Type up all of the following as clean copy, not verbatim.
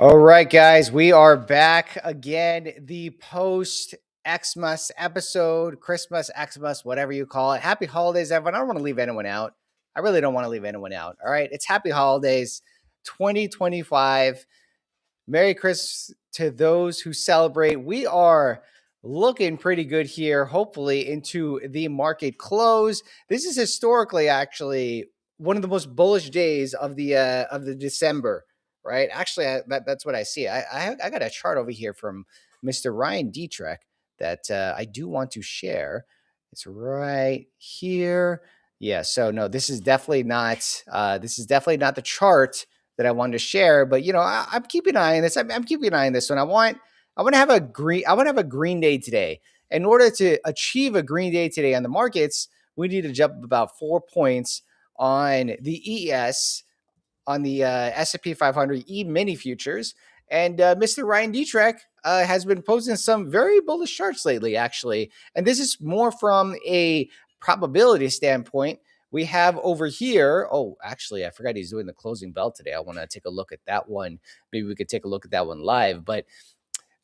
All right, guys, we are back again. The post Xmas episode, Christmas, Xmas, whatever you call it. Happy holidays, everyone. I don't want to leave anyone out. I really don't want to leave anyone out. All right, it's happy holidays 2025. Merry Christmas to those who celebrate. We are looking pretty good here, hopefully, into the market close. This is historically actually one of the most bullish days of the December, right? Actually, that's what I see. I got a chart over here from Mr. Ryan Dietrich that I do want to share. It's right here. Yeah. So no, this is definitely not. This is definitely not the chart that I wanted to share. But I'm keeping an eye on this. I'm keeping an eye on this one. I want to have a green. I want to have a green day today. In order to achieve a green day today on the markets, we need to jump about 4 points on the ES, on the S&P 500 E mini futures. And Mr. Ryan Dietrich has been posting some very bullish charts lately, actually. And this is more from a probability standpoint. We have over here. Oh, actually, I forgot he's doing the closing bell today. I want to take a look at that one. Maybe we could take a look at that one live. But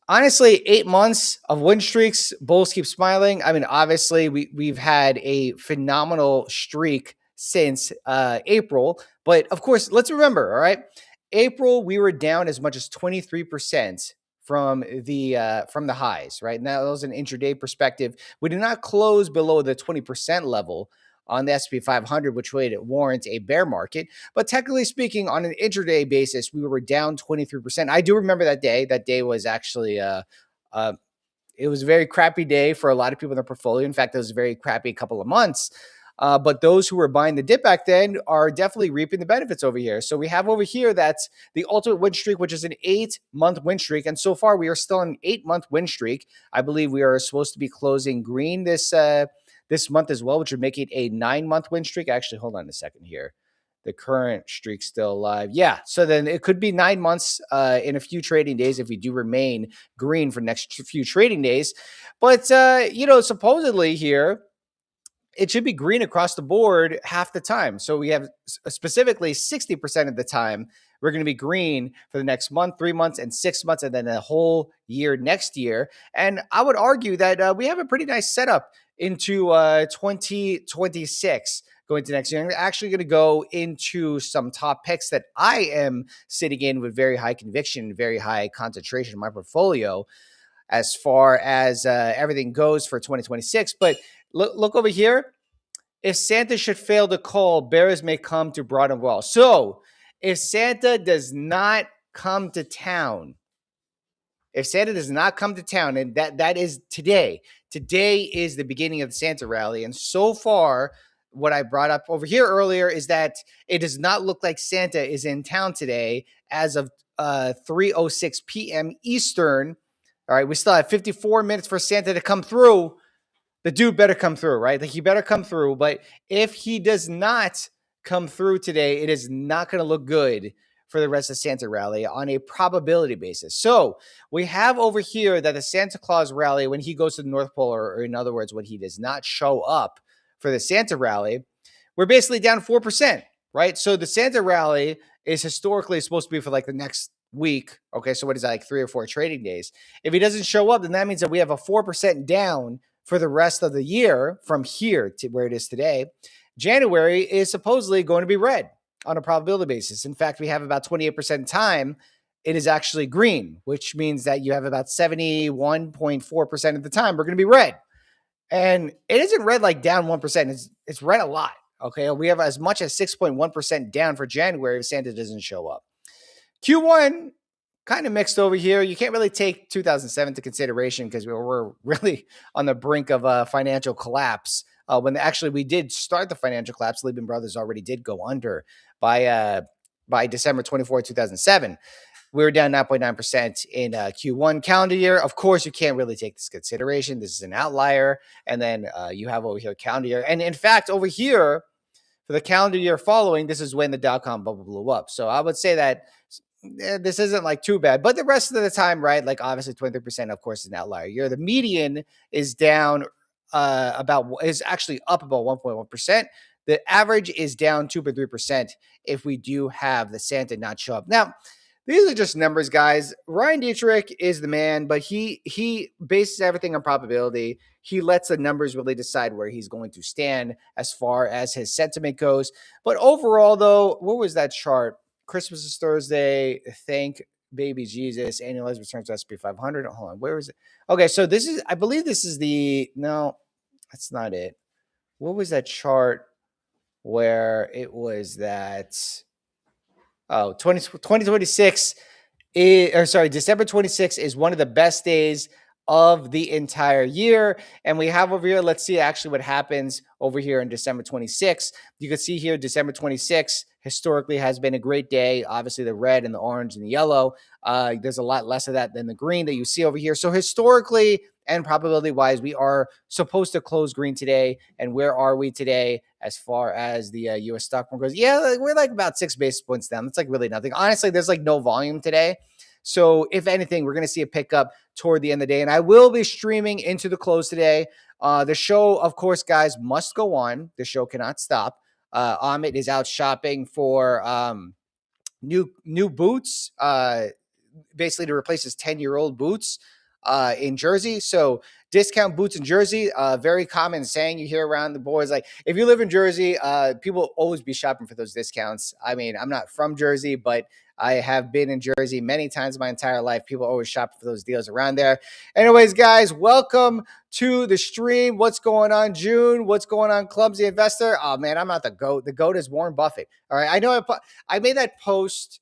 honestly, 8 months of win streaks, bulls keep smiling. I mean, obviously, we've had a phenomenal streak since April. But of course, let's remember, all right, April, we were down as much as 23% from the highs, right? Now, that was an intraday perspective. We did not close below the 20% level on the S&P 500, which would warrant a bear market. But technically speaking, on an intraday basis, we were down 23%. I do remember that day. That day was actually it was a very crappy day for a lot of people in their portfolio. In fact, it was a very crappy couple of months. But those who were buying the dip back then are definitely reaping the benefits over here. So we have over here that's the ultimate win streak, which is an 8-month win streak. And so far, we are still on an 8-month win streak. I believe we are supposed to be closing green this month as well, which would make it a 9-month win streak. Actually, hold on a second here. The current streak's still alive. Yeah. So then it could be 9 months in a few trading days if we do remain green for next few trading days. But, supposedly here, it should be green across the board half the time. So we have specifically 60% of the time we're going to be green for the next month, 3 months, and 6 months, and then a whole year next year. And I would argue that we have a pretty nice setup into 2026 going to next year. I'm actually going to go into some top picks that I am sitting in with very high conviction, very high concentration in my portfolio as far as everything goes for 2026. But look over here. If Santa should fail to call, bears may come to broad and well. So if Santa does not come to town, and that is today. Today is the beginning of the Santa rally. And so far, what I brought up over here earlier is that it does not look like Santa is in town today as of 3:06 p.m. Eastern. All right, we still have 54 minutes for Santa to come through. The dude better come through, right? Like, he better come through. But if he does not come through today, it is not going to look good for the rest of Santa rally on a probability basis. So we have over here that the Santa Claus rally, when he goes to the North Pole, or in other words, when he does not show up for the Santa rally, we're basically down 4%, right? So the Santa rally is historically supposed to be for like the next week. Okay, so what is that, like 3 or 4 trading days? If he doesn't show up, then that means that we have a 4% down for the rest of the year from here to where it is today. January is supposedly going to be red on a probability basis. In fact, we have about 28% time it is actually green, which means that you have about 71.4% of the time we're going to be red. And it isn't red like down 1%. It's red a lot. Okay, we have as much as 6.1% down for January if Santa doesn't show up. Q1, kind of mixed over here. You can't really take 2007 into consideration because we were really on the brink of a financial collapse. When actually we did start the financial collapse, Lehman Brothers already did go under by December 24, 2007. We were down 9.9% in Q1 calendar year. Of course, you can't really take this consideration. This is an outlier. And then you have over here calendar year. And in fact, over here, for the calendar year following, this is when the dot-com bubble blew up. So I would say that this isn't like too bad. But the rest of the time, right, like obviously 23%, of course, is an outlier year. The median is down is actually up about 1.1%. The average is down 2.3% if we do have the Santa not show up. Now, these are just numbers, guys. Ryan Dietrich is the man, but he bases everything on probability. He lets the numbers really decide where he's going to stand as far as his sentiment goes. But overall, though, what was that chart? Christmas is Thursday. Thank baby Jesus. Annualized returns to SP 500. Hold on, where is it? Okay, so this is, I believe this is the, no, that's not it. What was that chart where it was that? Oh, 2026 December 26th is one of the best days of the entire year. And we have over here, let's see actually what happens over here in December 26th. You can see here, December 26th historically has been a great day. Obviously, the red and the orange and the yellow. There's a lot less of that than the green that you see over here. So historically and probability wise, we are supposed to close green today. And where are we today as far as the U.S. stock market goes? Yeah, we're like about 6 basis points down. That's like really nothing. Honestly, there's like no volume today. So if anything, we're going to see a pickup toward the end of the day. And I will be streaming into the close today. The show, of course, guys, must go on. The show cannot stop. Amit is out shopping for new boots, basically to replace his 10-year-old boots in Jersey. So discount boots in Jersey, very common saying you hear around the boys. Like if you live in Jersey, people will always be shopping for those discounts. I mean, I'm not from Jersey, but I have been in Jersey many times my entire life. People always shop for those deals around there. Anyways, guys, welcome to the stream. What's going on, June? What's going on, Clumsy Investor? Oh man, I'm not the GOAT. The GOAT is Warren Buffett. All right. I know I made that post.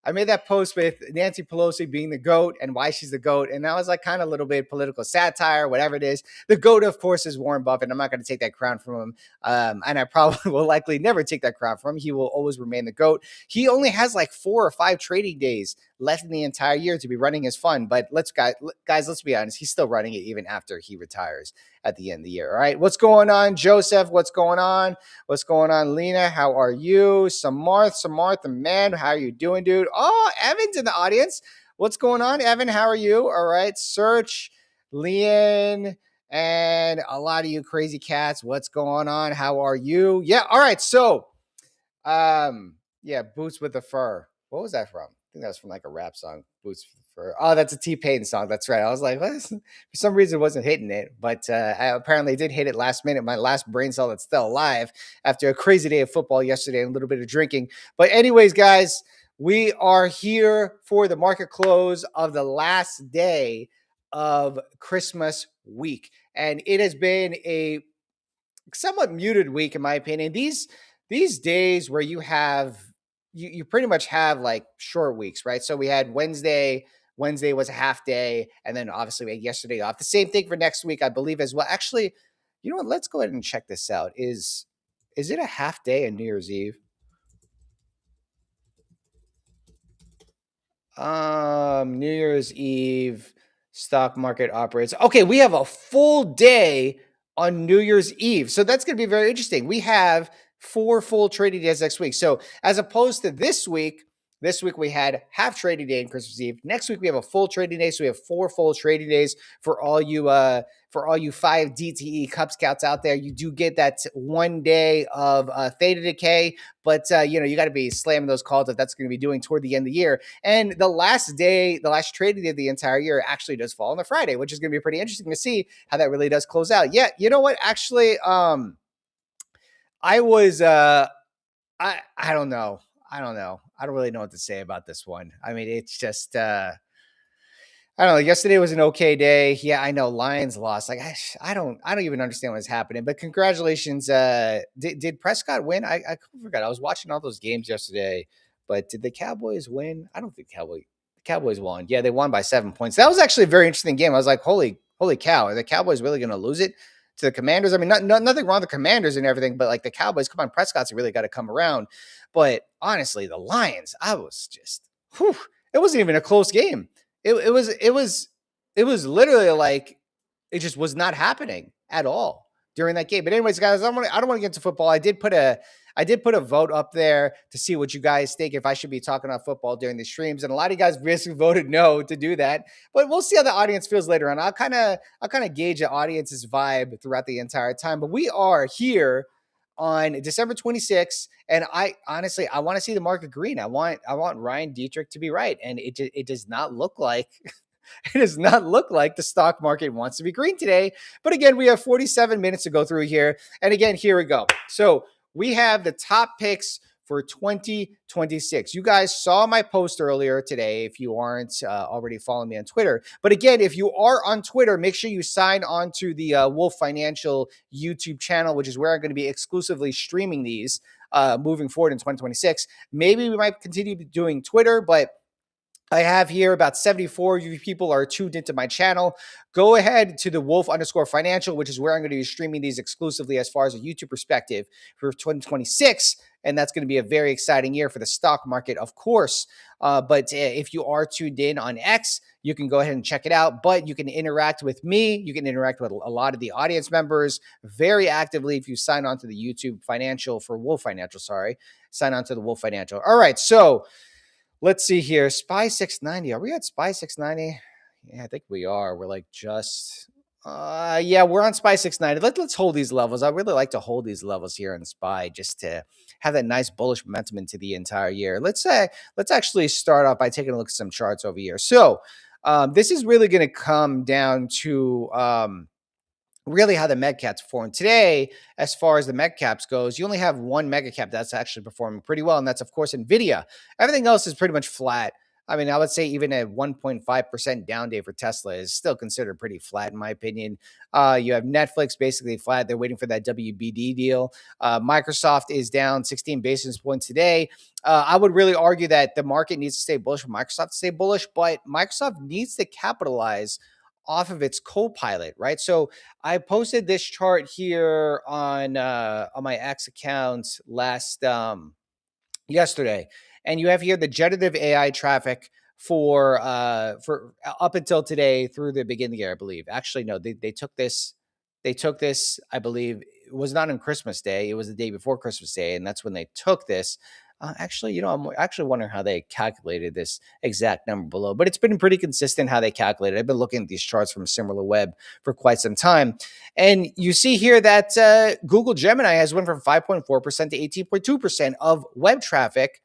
I made that post with Nancy Pelosi being the GOAT and why she's the GOAT. And that was like kind of a little bit political satire, whatever it is. The GOAT, of course, is Warren Buffett. I'm not going to take that crown from him. And I probably will likely never take that crown from him. He will always remain the GOAT. He only has like 4 or 5 trading days left in the entire year to be running his fund. But let's be honest. He's still running it even after he retires at the end of the year. All right. What's going on, Joseph? What's going on? What's going on, Lena? How are you? Samarth, man, how are you doing, dude? Oh, Evan's in the audience. What's going on, Evan? How are you? All right. Search, Leon, and a lot of you crazy cats. What's going on? How are you? Yeah. All right. So, yeah, Boots with the Fur. What was that from? I think that was from like a rap song. Boots with the Fur. Oh, that's a T-Pain song. That's right. I was like, what? For some reason, it wasn't hitting it, but I apparently did hit it last minute. My last brain cell that's still alive after a crazy day of football yesterday and a little bit of drinking. But anyways, guys, we are here for the market close of the last day of Christmas week, and it has been a somewhat muted week, in my opinion. These days where you have you pretty much have like short weeks, right? So we had Wednesday. Wednesday was a half day, and then obviously we had yesterday off. The same thing for next week, I believe, as well. Actually, you know what? Let's go ahead and check this out. Is it a half day on New Year's Eve? New Year's Eve stock market operates. Okay, we have a full day on New Year's Eve. So that's going to be very interesting. We have 4 full trading days next week. So as opposed to this week we had half trading day on Christmas Eve. Next week we have a full trading day. So we have 4 full trading days for all you 5 DTE Cub Scouts out there. You do get that 1 day of theta decay, but you got to be slamming those calls if that's going to be doing toward the end of the year. And the last trading day of the entire year actually does fall on the Friday, which is going to be pretty interesting to see how that really does close out. Yeah, you know what? Actually, I was I don't know. I don't really know what to say about this one. I mean, it's just I don't know. Yesterday was an okay day. Yeah, I know Lions lost. Like I don't even understand what's happening. But congratulations. Did Prescott win? I forgot. I was watching all those games yesterday. But did the Cowboys win? I don't think the Cowboys won. Yeah, they won by 7 points. That was actually a very interesting game. I was like, holy cow, are the Cowboys really going to lose it to the Commanders? I mean, nothing wrong with the Commanders and everything, but like the Cowboys, come on, Prescott's really got to come around. But honestly, the Lions, I was just, it wasn't even a close game. It was literally like it just was not happening at all during that game. But anyways, guys, I don't want to get into football. I did put a vote up there to see what you guys think if I should be talking about football during the streams, and a lot of you guys basically voted no to do that. But we'll see how the audience feels later on. I'll kind of gauge the audience's vibe throughout the entire time. But we are here on December 26th, and I honestly I want to see the market green. I want Ryan Dietrich to be right, and it does not look like it does not look like the stock market wants to be green today. But again, we have 47 minutes to go through here, and again, here we go. So we have the top picks for 2026. You guys saw my post earlier today if you aren't already following me on Twitter. But again, if you are on Twitter, make sure you sign on to the Wolf Financial YouTube channel, which is where I'm going to be exclusively streaming these moving forward in 2026. Maybe we might continue doing Twitter, but I have here about 74 of you people are tuned into my channel. Go ahead to the Wolf_Financial, which is where I'm going to be streaming these exclusively as far as a YouTube perspective for 2026. And that's going to be a very exciting year for the stock market, of course. But if you are tuned in on X, you can go ahead and check it out. But you can interact with me. You can interact with a lot of the audience members very actively if you sign on to the YouTube Financial for Wolf Financial. Sorry, sign on to the Wolf Financial. All right, so let's see here. SPY 690. Are we at SPY 690? Yeah, I think we are. We're like just yeah, we're on SPY 690. Let's hold these levels. I really like to hold these levels here in SPY just to have that nice bullish momentum into the entire year. Let's actually start off by taking a look at some charts over here. So this is really going to come down to really how the med caps perform today. As far as the med caps goes, you only have one mega cap that's actually performing pretty well, and that's of course Nvidia. Everything else is pretty much flat. I mean, I would say even a 1.5% down day for Tesla is still considered pretty flat in my opinion. You have Netflix basically flat. They're waiting for that WBD deal. Microsoft is down 16 basis points today. I would really argue that the market needs to stay bullish for Microsoft to stay bullish, but Microsoft needs to capitalize off of its Copilot, right? So I posted this chart here on my X account yesterday, and you have here the generative AI traffic for up until today through the beginning of the year, I believe. Actually, no, they took this. They took this, I believe, it was not on Christmas Day. It was the day before Christmas Day, and that's when they took this. Actually, I'm actually wondering how they calculated this exact number below, but it's been pretty consistent how they calculated. I've been looking at these charts from SimilarWeb for quite some time, and you see here that Google Gemini has went from 5.4% to 18.2% of web traffic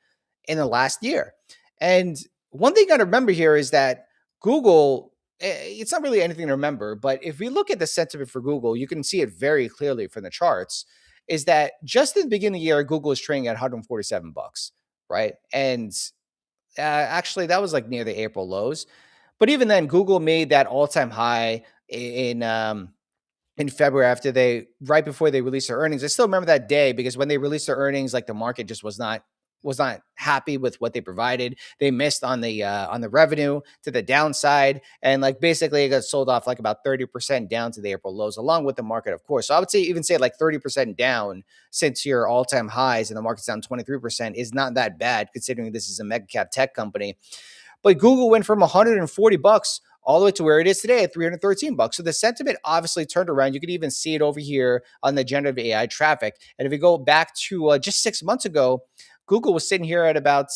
in the last year. And one thing you got to remember here is that Google, it's not really anything to remember, but if we look at the sentiment for Google, you can see it very clearly from the charts, is that just at the beginning of the year, Google is trading at $147, right? And actually, that was like near the April lows. But even then, Google made that all-time high in February right before they released their earnings. I still remember that day because when they released their earnings, like the market just was not happy with what they provided. They missed on the revenue to the downside, and like basically it got sold off like about 30% down to the April lows, along with the market, of course. So I would say like 30% down since your all-time highs, and the market's down 23% is not that bad considering this is a mega cap tech company. But Google went from $140 all the way to where it is today at $313. So the sentiment obviously turned around. You can even see it over here on the generative AI traffic. And if we go back to just 6 months ago, Google was sitting here at about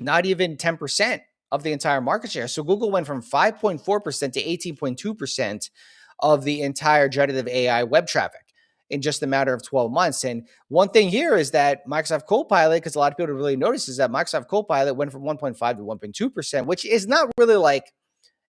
not even 10% of the entire market share. So Google went from 5.4% to 18.2% of the entire generative AI web traffic in just a matter of 12 months. And one thing here is that Microsoft Copilot, because a lot of people really notice, is that Microsoft Copilot went from 1.5 to 1.2%, which is not really like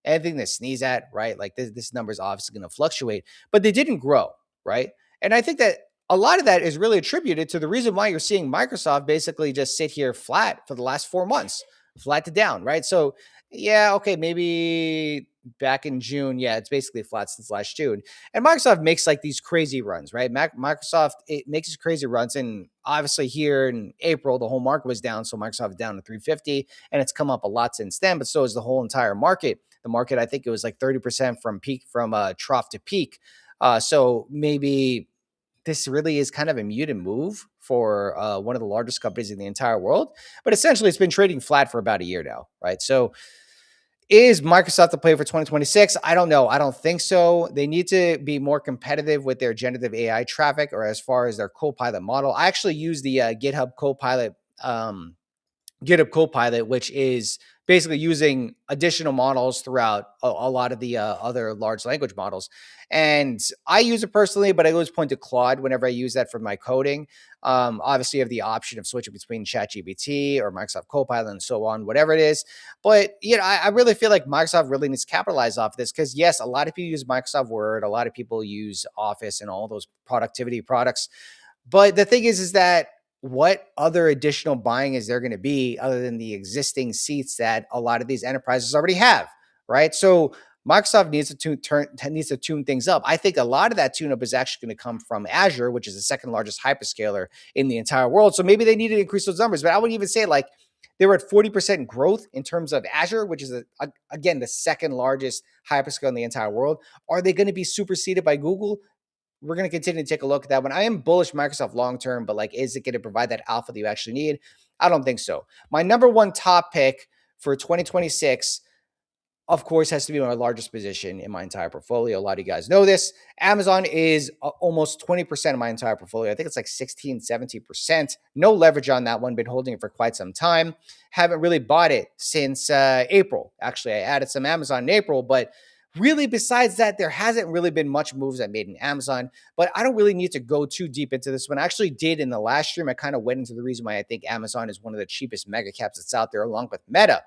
anything to sneeze at, right? Like this number is obviously going to fluctuate, but they didn't grow, right? And I think that a lot of that is really attributed to the reason why you're seeing Microsoft basically just sit here flat for the last 4 months, flat to down, right? So yeah, okay, maybe back in June, yeah, it's basically flat since last June. And Microsoft makes like these crazy runs, right? Microsoft, it makes these crazy runs, and obviously here in April, the whole market was down, so Microsoft is down to 350, and it's come up a lot since then. But so is the whole entire market. The market, I think it was like 30% from trough to peak. So maybe this really is kind of a muted move for one of the largest companies in the entire world. But essentially, it's been trading flat for about a year now, right? So is Microsoft the play for 2026? I don't know. I don't think so. They need to be more competitive with their generative AI traffic, or as far as their Copilot model. I actually use the GitHub Copilot GitHub Copilot, which is basically using additional models throughout a lot of the other large language models. And I use it personally, but I always point to Claude whenever I use that for my coding. Obviously, you have the option of switching between ChatGPT or Microsoft Copilot and so on, whatever it is. But I really feel like Microsoft really needs to capitalize off this because yes, a lot of people use Microsoft Word, a lot of people use Office and all those productivity products. But the thing is that what other additional buying is there going to be other than the existing seats that a lot of these enterprises already have, right? So Microsoft needs to tune things up. I think a lot of that tune up is actually going to come from Azure, which is the second largest hyperscaler in the entire world. So maybe they need to increase those numbers. But I would even say like they were at 40% growth in terms of Azure, which is again the second largest hyperscaler in the entire world. Are they going to be superseded by Google? We're going to continue to take a look at that one. I am bullish Microsoft long term, but like, is it going to provide that alpha that you actually need? I don't think so. My number one top pick for 2026, of course, has to be my largest position in my entire portfolio. A lot of you guys know this. Amazon is almost 20% of my entire portfolio. I think it's like 16, 17%. No leverage on that one. Been holding it for quite some time. Haven't really bought it since April. Actually, I added some Amazon in April, but really, besides that, there hasn't really been much moves I made in Amazon, but I don't really need to go too deep into this one. I actually did in the last stream. I kind of went into the reason why I think Amazon is one of the cheapest mega caps that's out there, along with Meta.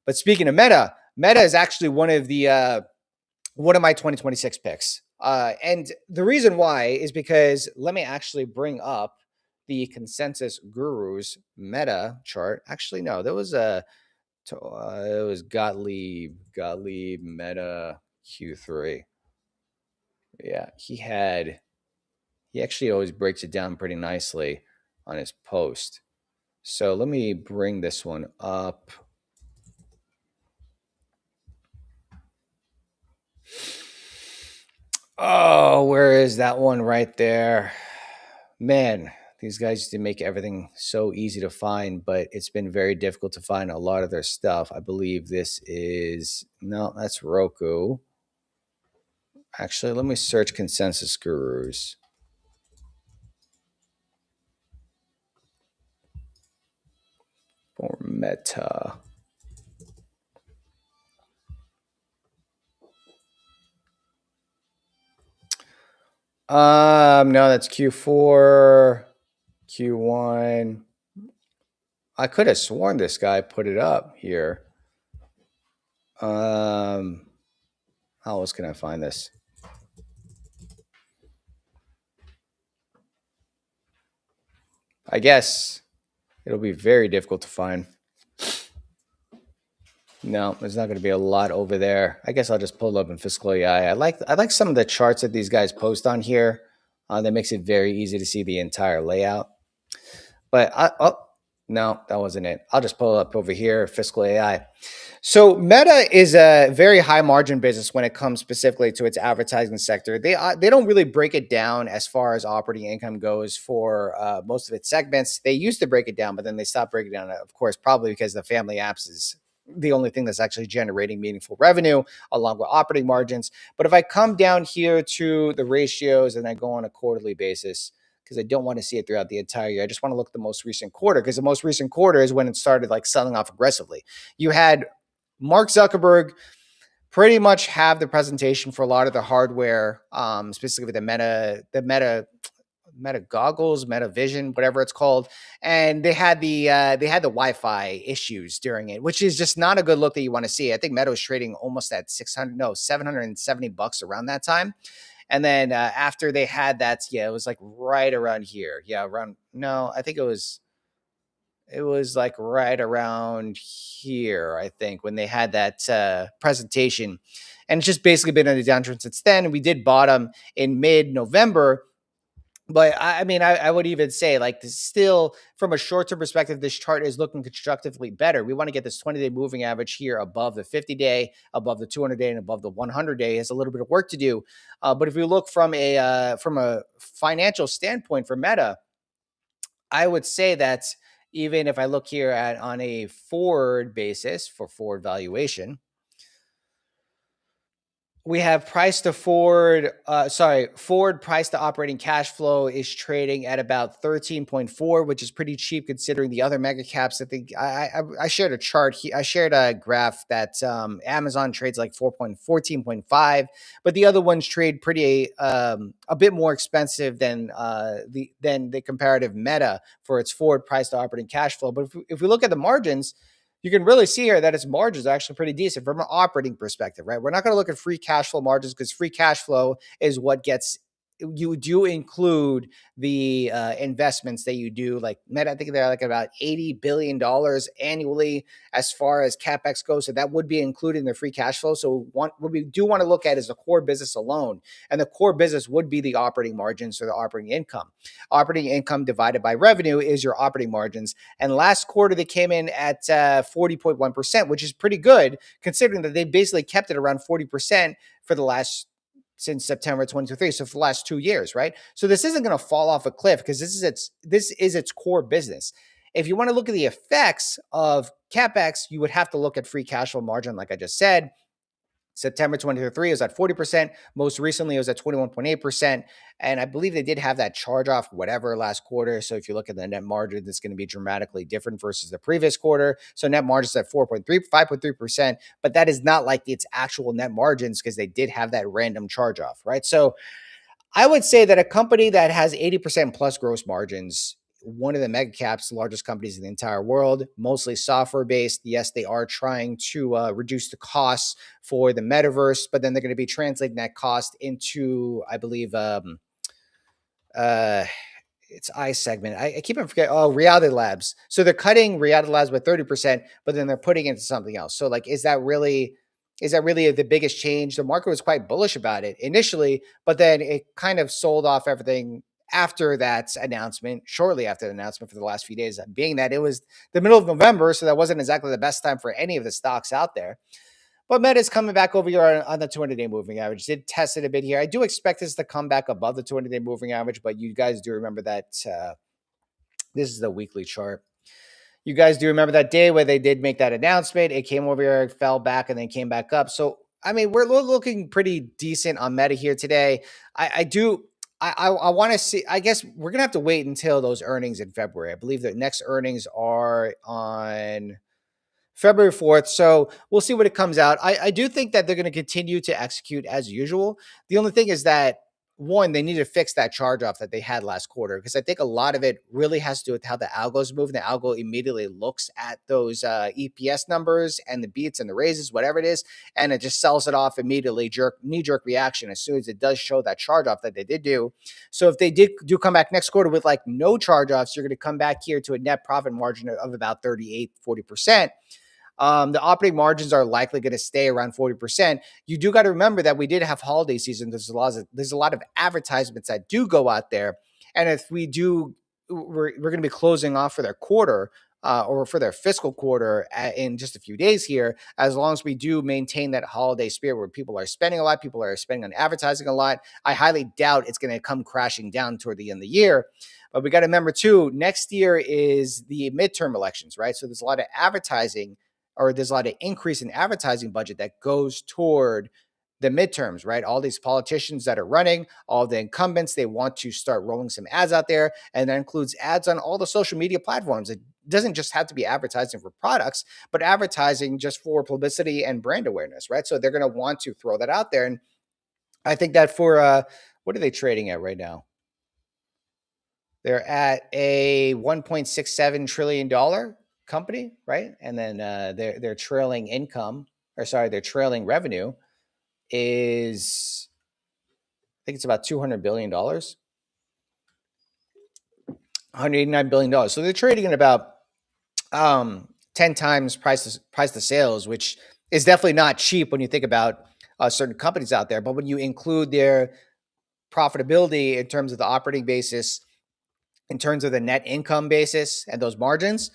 But speaking of Meta, Meta is actually one of my 2026 picks. And the reason why is because let me actually bring up the Consensus Gurus Meta chart. Actually, no, there was it was Gottlieb Meta Q3. Yeah, he actually always breaks it down pretty nicely on his post. So let me bring this one up. Oh, where is that one right there? Man, these guys used to make everything so easy to find, but it's been very difficult to find a lot of their stuff. I believe this is, no, that's Roku. Actually, let me search Consensus Gurus. For Meta. No, that's Q4, Q1. I could have sworn this guy put it up here. How else can I find this? I guess it'll be very difficult to find. No, there's not going to be a lot over there. I guess I'll just pull it up in Fiscal AI. I like some of the charts that these guys post on here. That makes it very easy to see the entire layout. But no, that wasn't it. I'll just pull it up over here, Fiscal AI. So Meta is a very high margin business when it comes specifically to its advertising sector. They don't really break it down as far as operating income goes for most of its segments. They used to break it down, but then they stopped breaking it down, of course, probably because the family apps is the only thing that's actually generating meaningful revenue along with operating margins. But if I come down here to the ratios and I go on a quarterly basis, because I don't want to see it throughout the entire year. I just want to look at the most recent quarter because the most recent quarter is when it started like selling off aggressively. You had Mark Zuckerberg pretty much have the presentation for a lot of the hardware, specifically the Meta goggles, Meta Vision, whatever it's called, and they had the Wi-Fi issues during it, which is just not a good look that you want to see. I think Meta was trading almost at $770 around that time. And then after they had that, yeah, it was like right around here. Yeah, around, no, I think it was like right around here, I think, when they had that presentation. And it's just basically been on a downtrend since then. We did bottom in mid-November. But I mean, I would even say, like, still from a short-term perspective, this chart is looking constructively better. We want to get this 20-day moving average here above the 50-day, above the 200-day, and above the 100-day. Has a little bit of work to do. But if we look from a financial standpoint for Meta, I would say that even if I look here at on a forward basis for forward valuation, We have forward price to operating cash flow is trading at about 13.4, which is pretty cheap considering the other mega caps. I think I shared a chart. I shared a graph that Amazon trades like 14.5, but the other ones trade pretty a bit more expensive than the comparative Meta for its forward price to operating cash flow. But if we look at the margins, you can really see here that its margins are actually pretty decent from an operating perspective, right? We're not going to look at free cash flow margins because free cash flow is what gets you do include the investments that you do. Like Meta, I think they're like about $80 billion annually as far as capex goes. So that would be included in the free cash flow. So what we do want to look at is the core business alone, and the core business would be the operating margins or the operating income. Operating income divided by revenue is your operating margins. And last quarter, they came in at 40.1%, which is pretty good considering that they basically kept it around 40% for the last since September 2023. So for the last 2 years, right? So this isn't going to fall off a cliff because this is its core business. If you want to look at the effects of capex, you would have to look at free cash flow margin, like I just said. September 2023 was at 40%. Most recently, it was at 21.8%. And I believe they did have that charge off, whatever, last quarter. So if you look at the net margin, it's going to be dramatically different versus the previous quarter. So net margins at 5.3%. But that is not like its actual net margins because they did have that random charge off, right? So I would say that a company that has 80% plus gross margins, one of the mega caps, largest companies in the entire world, mostly software based. Yes, they are trying to reduce the costs for the metaverse, but then they're going to be translating that cost into, I believe, uh, it's I segment. I keep on forgetting. Oh, Reality Labs. So they're cutting Reality Labs by 30%, but then they're putting it into something else. So like, is that really the biggest change? The market was quite bullish about it initially, but then it kind of sold off everything after that announcement, shortly after the announcement for the last few days, being that it was the middle of November. So that wasn't exactly the best time for any of the stocks out there. But Meta's coming back over here on the 200-day moving average. Did test it a bit here. I do expect this to come back above the 200-day moving average, but you guys do remember that this is the weekly chart. You guys do remember that day where they did make that announcement. It came over here, fell back, and then came back up. So, I mean, we're looking pretty decent on Meta here today. I do. I want to see. I guess we're gonna have to wait until those earnings in February. I believe the next earnings are on February 4th. So we'll see what it comes out. I do think that they're going to continue to execute as usual. The only thing is that, one, they need to fix that charge off that they had last quarter because I think a lot of it really has to do with how the algos move. The algo immediately looks at those EPS numbers and the beats and the raises, whatever it is, and it just sells it off immediately, knee jerk reaction as soon as it does show that charge off that they did do. So if they do come back next quarter with like no charge offs, you're going to come back here to a net profit margin of about 40%. The operating margins are likely going to stay around 40%. You do got to remember that we did have holiday season. There's a lot of advertisements that do go out there. And if we do, we're going to be closing off for their quarter or for their fiscal quarter in just a few days here, as long as we do maintain that holiday spirit where people are spending a lot, people are spending on advertising a lot. I highly doubt it's going to come crashing down toward the end of the year. But we got to remember too, next year is the midterm elections, right? So there's a lot of advertising, or there's a lot of increase in advertising budget that goes toward the midterms, right? All these politicians that are running, all the incumbents, they want to start rolling some ads out there. And that includes ads on all the social media platforms. It doesn't just have to be advertising for products, but advertising just for publicity and brand awareness, right? So they're going to want to throw that out there. And I think that for, what are they trading at right now? They're at a $1.67 trillion company, right? And then their trailing income, or sorry, their trailing revenue is, I think it's about $200 billion, $189 billion. So they're trading at about 10 times price to sales, which is definitely not cheap when you think about certain companies out there. But when you include their profitability in terms of the operating basis, in terms of the net income basis and those margins,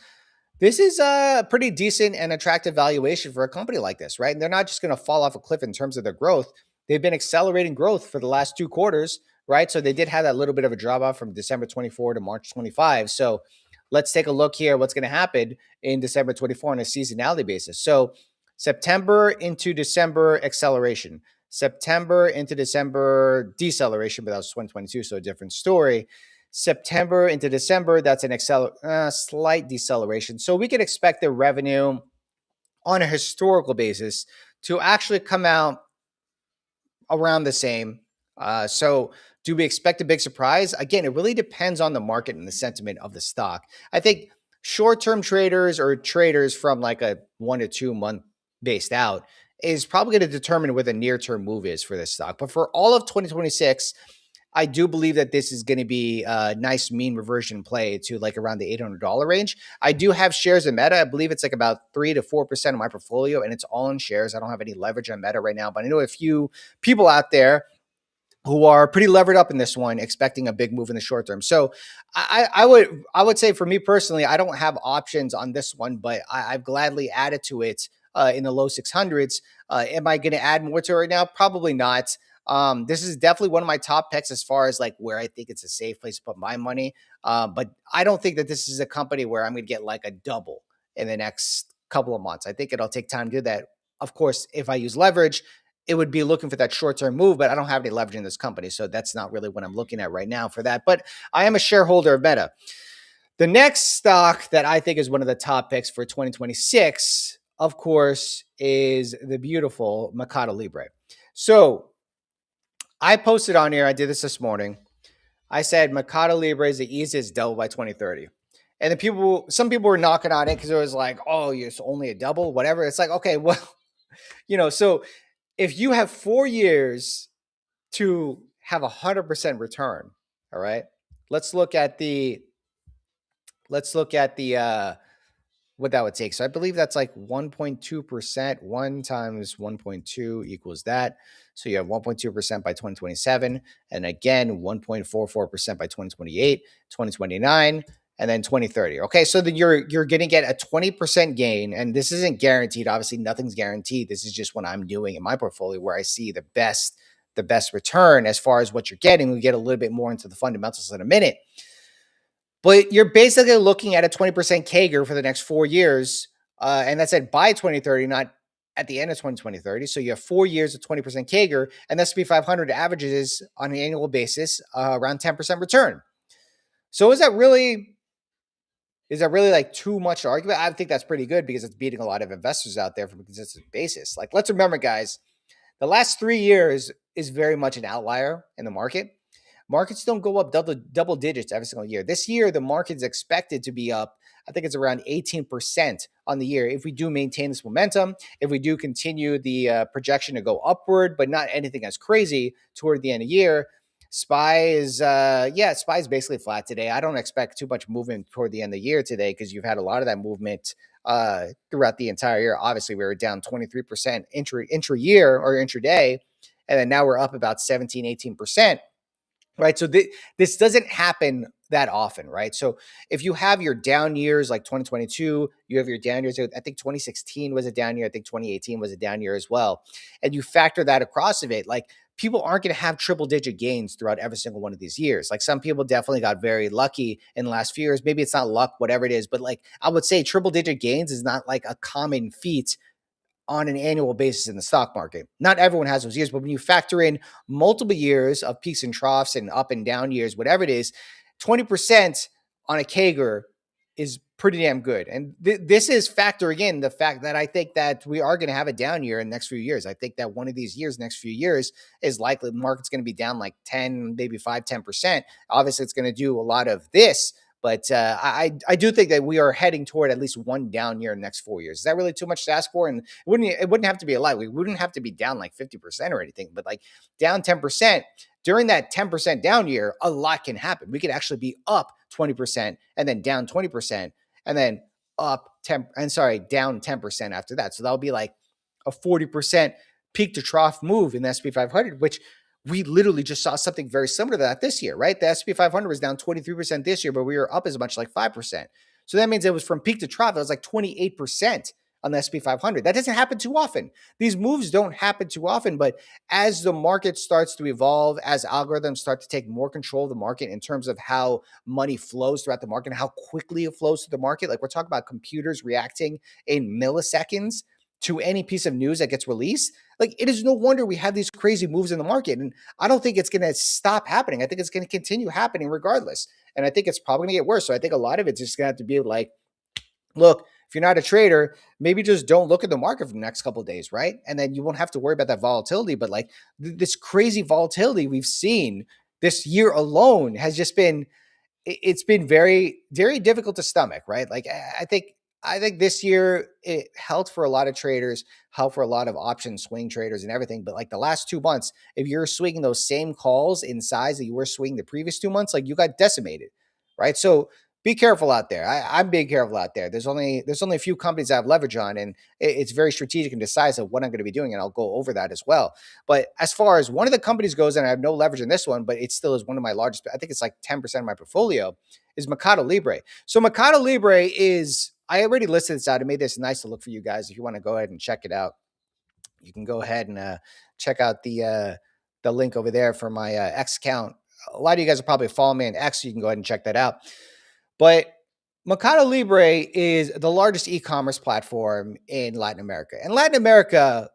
this is a pretty decent and attractive valuation for a company like this, right? And they're not just going to fall off a cliff in terms of their growth. They've been accelerating growth for the last 2 quarters, right? So they did have that little bit of a drop off from December 24 to March 25. So let's take a look here. What's going to happen in December 24 on a seasonality basis? So September into December acceleration. September into December, deceleration, but that was 2022, so a different story. September into December, that's an slight deceleration. So we could expect the revenue on a historical basis to actually come out around the same. So do we expect a big surprise? Again, it really depends on the market and the sentiment of the stock. I think short-term traders or traders from like a 1 to 2 month based out is probably going to determine what the near-term move is for this stock. But for all of 2026, I do believe that this is going to be a nice mean reversion play to like around the $800 range. I do have shares in Meta. I believe it's like about 3 to 4% of my portfolio, and it's all in shares. I don't have any leverage on Meta right now, but I know a few people out there who are pretty levered up in this one, expecting a big move in the short term. So I would say for me personally, I don't have options on this one, but I've gladly added to it in the low 600s. Am I going to add more to it right now? Probably not. This is definitely one of my top picks as far as like where I think it's a safe place to put my money. But I don't think that this is a company where I'm going to get like a double in the next couple of months. I think it'll take time to do that. Of course, if I use leverage, it would be looking for that short-term move, but I don't have any leverage in this company. So that's not really what I'm looking at right now for that. But I am a shareholder of Meta. The next stock that I think is one of the top picks for 2026, of course, is the beautiful Mercado Libre. So I posted on here, I did this morning. I said Mercado Libre is the easiest double by 2030. And some people were knocking on it because it was like, oh, it's only a double, whatever. It's like, okay, well, so if you have 4 years to have 100% return, all right, let's look at the what that would take. So I believe that's like 1.2%. 1 times 1.2 equals that. So you have 1.2% by 2027, and again 1.44% by 2028, 2029, and then 2030. Okay, so then you're going to get a 20% gain, and this isn't guaranteed. Obviously, nothing's guaranteed. This is just what I'm doing in my portfolio where I see the best return as far as what you're getting. We get a little bit more into the fundamentals in a minute. But you're basically looking at a 20% CAGR for the next 4 years. And that's at by 2030, not at the end of 2030. So you have 4 years of 20% CAGR, and the S&P 500 averages on an annual basis around 10% return. So is that really like too much to argue about? I think that's pretty good because it's beating a lot of investors out there from a consistent basis. Like, let's remember, guys, the last 3 years is very much an outlier in the market. Markets don't go up double digits every single year. This year, the market's expected to be up, I think it's around 18% on the year if we do maintain this momentum, if we do continue the projection to go upward, but not anything as crazy toward the end of the year. SPY is basically flat today. I don't expect too much movement toward the end of the year today because you've had a lot of that movement throughout the entire year. Obviously, we were down 23% intra-year or intraday, and then now we're up about 17, 18%. Right. So this doesn't happen that often. Right. So if you have your down years like 2022, you have your down years. I think 2016 was a down year. I think 2018 was a down year as well. And you factor that across of it, like people aren't going to have triple digit gains throughout every single one of these years. Like some people definitely got very lucky in the last few years. Maybe it's not luck, whatever it is. But like I would say triple digit gains is not like a common feat on an annual basis in the stock market. Not everyone has those years, but when you factor in multiple years of peaks and troughs and up and down years, whatever it is, 20% on a CAGR is pretty damn good. And this is factoring in the fact that I think that we are going to have a down year in the next few years. I think that one of these years, next few years, is likely the market's going to be down like 10, maybe 5-10%. Obviously, it's going to do a lot of this. But I do think that we are heading toward at least one down year in the next 4 years. Is that really too much to ask for? And it wouldn't have to be a lot. We wouldn't have to be down like 50% or anything, but like down 10%. During that 10% down year, a lot can happen. We could actually be up 20% and then down 20% and then down 10% after that. So that'll be like a 40% peak to trough move in the S&P 500, which we literally just saw something very similar to that this year, right? The S&P 500 was down 23% this year, but we were up as much like 5%. So that means it was from peak to trough. It was like 28% on the S&P 500. That doesn't happen too often. These moves don't happen too often, but as the market starts to evolve, as algorithms start to take more control of the market in terms of how money flows throughout the market and how quickly it flows through the market, like we're talking about computers reacting in milliseconds to any piece of news that gets released, Like, it is no wonder we have these crazy moves in the market. And I don't think it's going to stop happening. I think it's going to continue happening regardless. And I think it's probably going to get worse. So I think a lot of it's just going to have to be like, look, if you're not a trader, maybe just don't look at the market for the next couple of days, right? And then you won't have to worry about that volatility. But like this crazy volatility we've seen this year alone has just been, it's been very, very difficult to stomach, right? Like I think this year it helped for a lot of traders, helped for a lot of option swing traders and everything. But like the last 2 months, if you're swinging those same calls in size that you were swinging the previous 2 months, like you got decimated, right? So be careful out there. I'm being careful out there. There's only a few companies I have leverage on, and it's very strategic and decisive what I'm going to be doing, and I'll go over that as well. But as far as one of the companies goes, and I have no leverage in this one, but it still is one of my largest, I think it's like 10% of my portfolio, is Mercado Libre. So Mercado Libre is, I already listed this out. I made this nice to look for you guys. If you want to go ahead and check it out, you can go ahead and check out the link over there for my X account. A lot of you guys are probably following me on X, so you can go ahead and check that out. But Mercado Libre is the largest e-commerce platform in Latin America. And Latin America,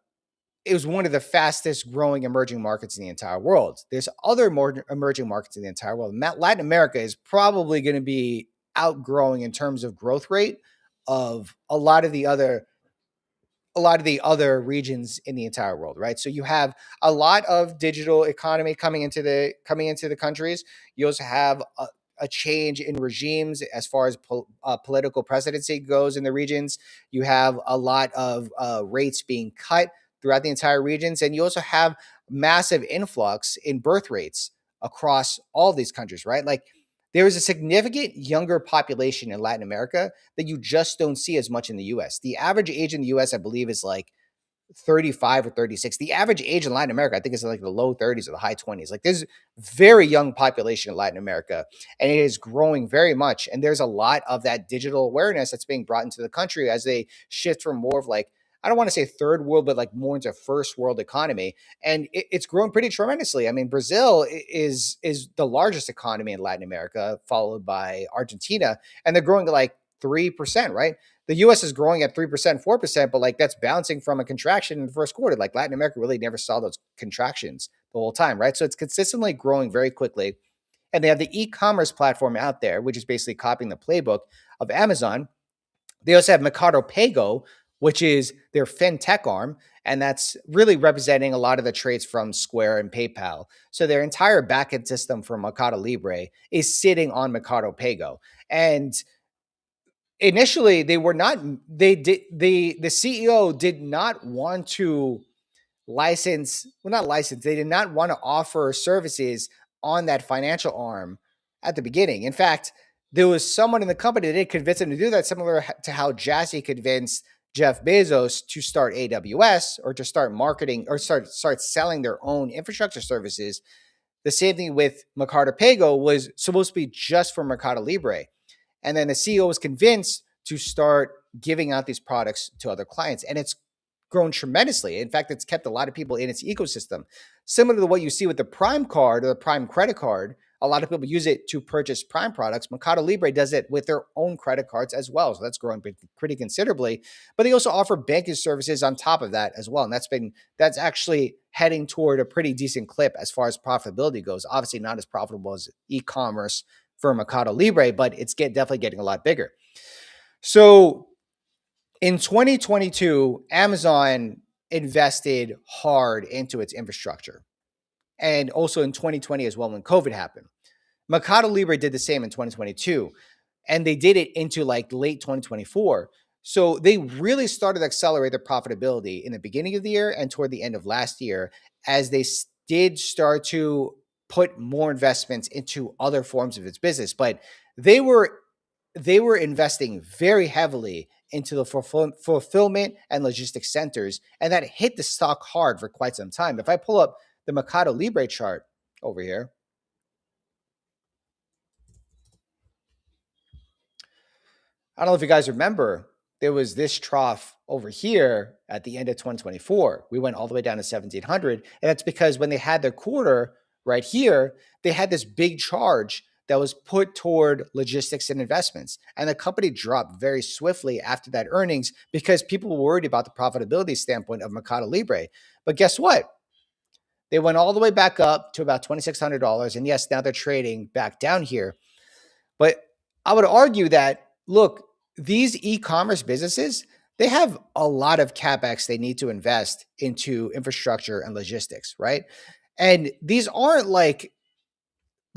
it was one of the fastest growing emerging markets in the entire world. There's other more emerging markets in the entire world. Latin America is probably going to be outgrowing in terms of growth rate of a lot of the other regions in the entire world, right? So you have a lot of digital economy coming into the countries. You also have a change in regimes as far as political presidency goes in the regions. You have a lot of rates being cut throughout the entire regions, and you also have massive influx in birth rates across all these countries, right? Like there is a significant younger population in Latin America that you just don't see as much in the US. The average age in the US, I believe, is like 35 or 36. The average age in Latin America, I think, is like the low 30s or the high 20s. Like there's very young population in Latin America, and it is growing very much. And there's a lot of that digital awareness that's being brought into the country as they shift from more of like, I don't want to say third world, but like more into first world economy. And it's grown pretty tremendously. I mean, Brazil is the largest economy in Latin America, followed by Argentina, and they're growing at like 3%, right? The US is growing at 3%, 4%, but like that's bouncing from a contraction in the first quarter. Like Latin America really never saw those contractions the whole time, right? So it's consistently growing very quickly. And they have the e-commerce platform out there, which is basically copying the playbook of Amazon. They also have Mercado Pago, which is their fintech arm, and that's really representing a lot of the trades from Square and PayPal. So their entire backend system for Mercado Libre is sitting on Mercado Pago. And initially they were not, the CEO did not want to they did not want to offer services on that financial arm at the beginning. In fact, there was someone in the company that did convince him to do that, similar to how Jassy convinced Jeff Bezos to start AWS or to start marketing or start selling their own infrastructure services. The same thing with Mercado Pago was supposed to be just for Mercado Libre. And then the CEO was convinced to start giving out these products to other clients. And it's grown tremendously. In fact, it's kept a lot of people in its ecosystem. Similar to what you see with the Prime card or the Prime credit card, a lot of people use it to purchase Prime products. Mercado Libre does it with their own credit cards as well. So that's growing pretty considerably. But they also offer banking services on top of that as well. And that's actually heading toward a pretty decent clip as far as profitability goes. Obviously not as profitable as e-commerce for Mercado Libre, but it's definitely getting a lot bigger. So in 2022, Amazon invested hard into its infrastructure. And also in 2020 as well, when COVID happened. Mercado Libre did the same in 2022. And they did it into like late 2024. So they really started to accelerate their profitability in the beginning of the year and toward the end of last year, as they did start to put more investments into other forms of its business. But they were investing very heavily into the fulfillment and logistics centers, and that hit the stock hard for quite some time. If I pull up the Mercado Libre chart over here, I don't know if you guys remember, there was this trough over here at the end of 2024. We went all the way down to 1700, and that's because when they had their quarter right here, they had this big charge that was put toward logistics and investments. And the company dropped very swiftly after that earnings because people were worried about the profitability standpoint of Mercado Libre. But guess what? They went all the way back up to about $2,600. And yes, now they're trading back down here. But I would argue that, look, these e-commerce businesses, they have a lot of CapEx they need to invest into infrastructure and logistics, right? And these aren't like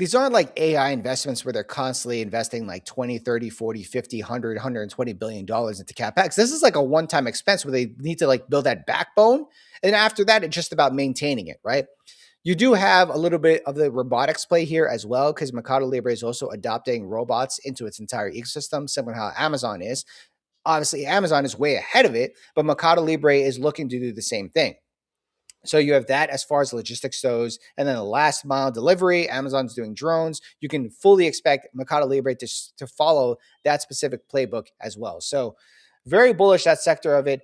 AI investments where they're constantly investing like 20, 30, 40, 50, 100, $120 billion into CapEx. This is like a one-time expense where they need to like build that backbone. And after that, it's just about maintaining it, right? You do have a little bit of the robotics play here as well, because Mercado Libre is also adopting robots into its entire ecosystem, similar to how Amazon is. Obviously, Amazon is way ahead of it, but Mercado Libre is looking to do the same thing. So you have that as far as logistics goes. And then the last mile delivery, Amazon's doing drones. You can fully expect Mercado Libre to follow that specific playbook as well. So very bullish that sector of it.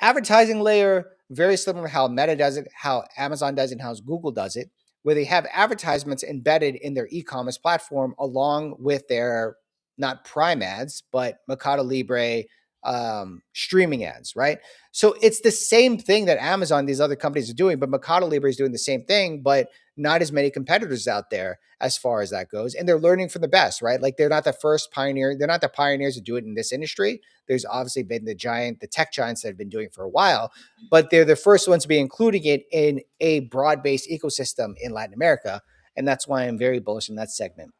Advertising layer, very similar to how Meta does it, how Amazon does it, and how Google does it, where they have advertisements embedded in their e-commerce platform along with their not Prime ads, but Mercado Libre streaming ads, right? So it's the same thing that Amazon, these other companies are doing, but Mercado Libre is doing the same thing, but not as many competitors out there as far as that goes. And they're learning from the best, right? Like they're not the first pioneer. They're not the pioneers to do it in this industry. There's obviously been the tech giants that have been doing it for a while, but they're the first ones to be including it in a broad-based ecosystem in Latin America. And that's why I'm very bullish in that segment.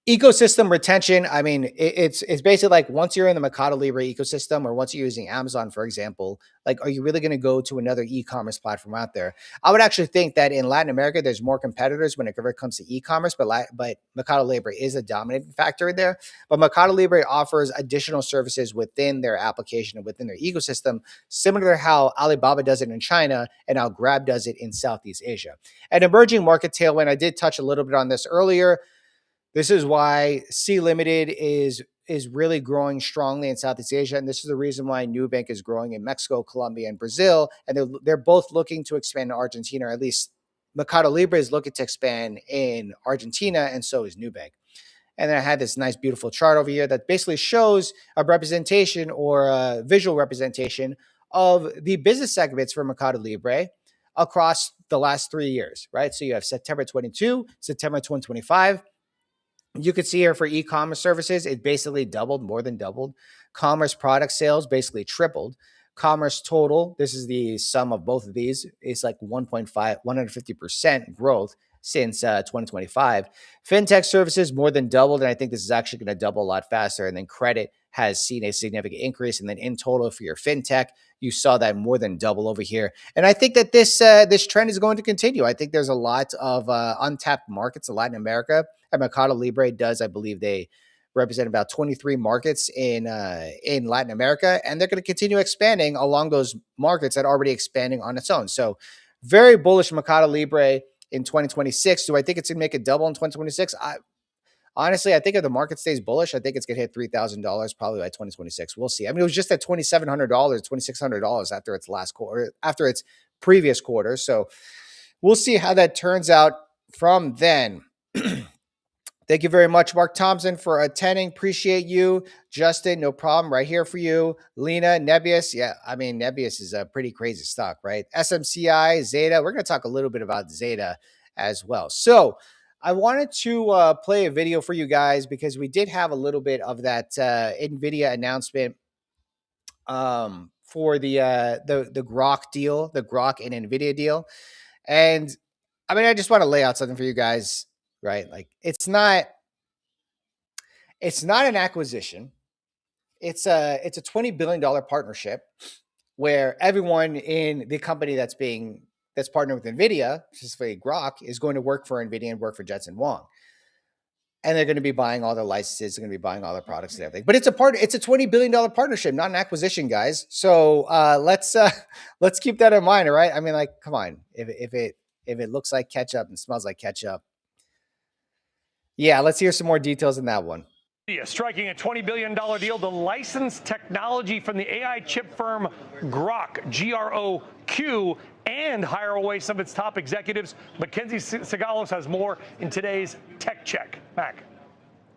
Ecosystem retention. I mean, it's basically like once you're in the Mercado Libre ecosystem, or once you're using Amazon, for example, like, are you really going to go to another e-commerce platform out there? I would actually think that in Latin America, there's more competitors when it comes to e-commerce, but Mercado Libre is a dominant factor in there. But Mercado Libre offers additional services within their application and within their ecosystem, similar to how Alibaba does it in China and how Grab does it in Southeast Asia. An emerging market tailwind, I did touch a little bit on this earlier. This is why C Limited is really growing strongly in Southeast Asia, and this is the reason why Nubank is growing in Mexico, Colombia, and Brazil. And they're both looking to expand in Argentina, or at least Mercado Libre is looking to expand in Argentina, and so is Nubank. And then I had this nice, beautiful chart over here that basically shows a representation or a visual representation of the business segments for Mercado Libre across the last 3 years, right? So you have September 22, September 2025. You could see here for e-commerce services, it basically doubled, more than doubled. Commerce product sales basically tripled. Commerce total, this is the sum of both of these, is like 150% growth since 2025. Fintech services more than doubled, and I think this is actually going to double a lot faster. And then credit has seen a significant increase. And then in total for your fintech, you saw that more than double over here. And I think that this trend is going to continue. I think there's a lot of untapped markets in Latin America. And Mercado Libre does, I believe they represent about 23 markets in Latin America, and they're going to continue expanding along those markets that are already expanding on its own. So very bullish Mercado Libre in 2026. Do I think it's going to make a double in 2026? Honestly, I think if the market stays bullish, I think it's going to hit $3,000 probably by 2026. We'll see. I mean, it was just at $2,700, $2,600 after its last quarter, after its previous quarter. So we'll see how that turns out from then. Thank you very much, Mark Thompson, for attending. Appreciate you. Justin, no problem. Right here for you. Lena, Nebius. Yeah, I mean, Nebius is a pretty crazy stock, right? SMCI, Zeta. We're going to talk a little bit about Zeta as well. So I wanted to play a video for you guys because we did have a little bit of that NVIDIA announcement for the Grok deal, the Grok and NVIDIA deal. And I mean, I just want to lay out something for you guys. Right? Like it's not an acquisition. It's a $20 billion partnership where everyone in the company that's partnered with NVIDIA, specifically Grok, is going to work for NVIDIA and work for Jensen Huang. And they're going to be buying all their licenses, they're going to be buying all their products and everything. But it's a $20 billion partnership, not an acquisition, guys. So let's keep that in mind, all right? I mean, like, come on. If it looks like ketchup and smells like ketchup, yeah, let's hear some more details in that one. Striking a $20 billion deal to license technology from the AI chip firm Grok, Grok, Q and hire away some of its top executives. Mackenzie Sigalos has more in today's Tech Check. Mac.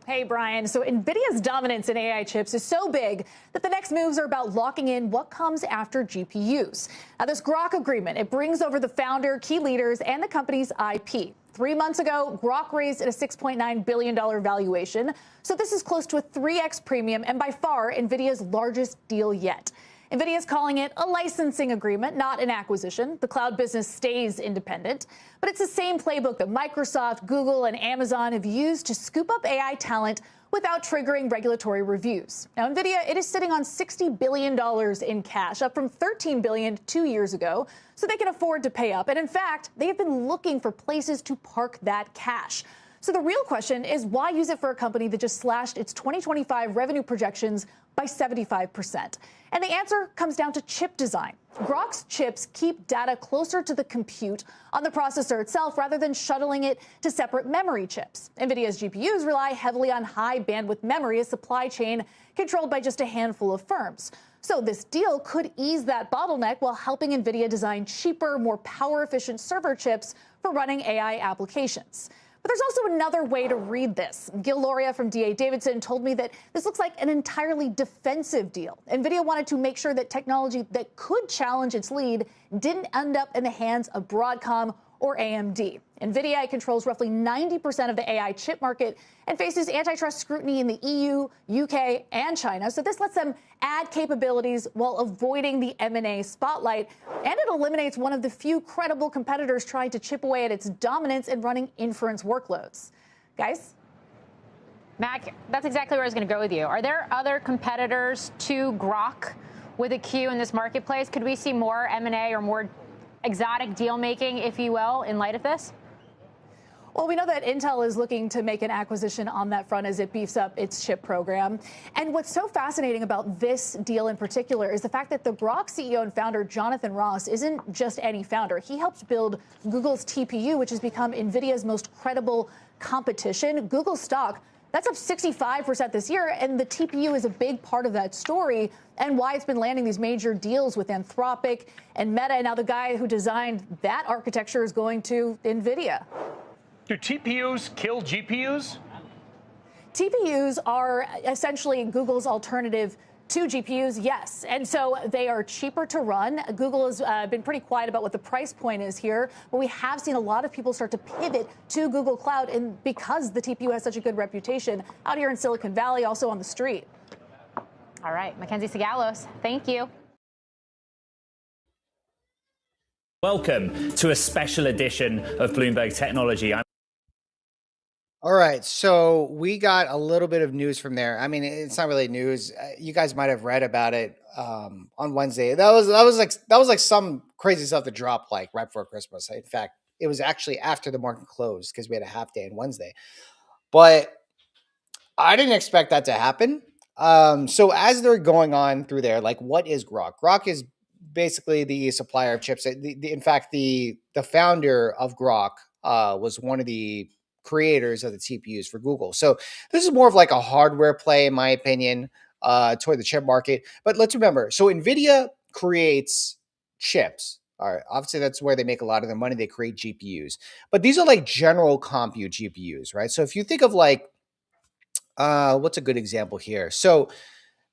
Hey, Brian. So NVIDIA's dominance in AI chips is so big that the next moves are about locking in what comes after GPUs. Now, this Grok agreement, it brings over the founder, key leaders, and the company's IP. 3 months ago, Grok raised at a $6.9 billion valuation. So this is close to a 3x premium and by far NVIDIA's largest deal yet. NVIDIA is calling it a licensing agreement, not an acquisition. The cloud business stays independent, but it's the same playbook that Microsoft, Google, and Amazon have used to scoop up AI talent without triggering regulatory reviews. Now, NVIDIA, it is sitting on $60 billion in cash, up from $13 billion 2 years ago, so they can afford to pay up. And in fact, they have been looking for places to park that cash. So the real question is, why use it for a company that just slashed its 2025 revenue projections by 75%? And the answer comes down to chip design. Grok's chips keep data closer to the compute on the processor itself rather than shuttling it to separate memory chips. NVIDIA's GPUs rely heavily on high bandwidth memory, a supply chain controlled by just a handful of firms. So this deal could ease that bottleneck while helping NVIDIA design cheaper, more power-efficient server chips for running AI applications. But there's also another way to read this. Gil Loria from D.A. Davidson told me that this looks like an entirely defensive deal. NVIDIA wanted to make sure that technology that could challenge its lead didn't end up in the hands of Broadcom or AMD. NVIDIA controls roughly 90% of the AI chip market and faces antitrust scrutiny in the EU, UK, and China. So this lets them add capabilities while avoiding the M&A spotlight. And it eliminates one of the few credible competitors trying to chip away at its dominance in running inference workloads. Guys? Mac, that's exactly where I was going to go with you. Are there other competitors to Grok with a Q in this marketplace? Could we see more M&A or more exotic deal making, if you will, in light of this? Well, we know that Intel is looking to make an acquisition on that front as it beefs up its chip program. And what's so fascinating about this deal in particular is the fact that the Grok CEO and founder, Jonathan Ross, isn't just any founder. He helped build Google's TPU, which has become NVIDIA's most credible competition. Google's stock, that's up 65% this year, and the TPU is a big part of that story and why it's been landing these major deals with Anthropic and Meta. And now the guy who designed that architecture is going to NVIDIA. Do TPUs kill GPUs? TPUs are essentially Google's alternative to GPUs, yes. And so they are cheaper to run. Google has been pretty quiet about what the price point is here, but we have seen a lot of people start to pivot to Google Cloud, and because the TPU has such a good reputation out here in Silicon Valley, also on the street. All right, Mackenzie Sigalos, thank you. Welcome to a special edition of Bloomberg Technology. All right, so we got a little bit of news from there. I mean, it's not really news. You guys might have read about it on Wednesday. That was like some crazy stuff that dropped like right before Christmas. In fact, it was actually after the market closed because we had a half day on Wednesday. But I didn't expect that to happen. So as they're going on through there, like, what is Grok? Grok is basically the supplier of chips. In fact, the founder of Grok was one of the creators of the TPUs for Google. So this is more of like a hardware play, in my opinion, toward the chip market. But let's remember, so NVIDIA creates chips. All right, obviously that's where they make a lot of their money. They create GPUs. But these are like general compute GPUs, right? So if you think of like, what's a good example here? So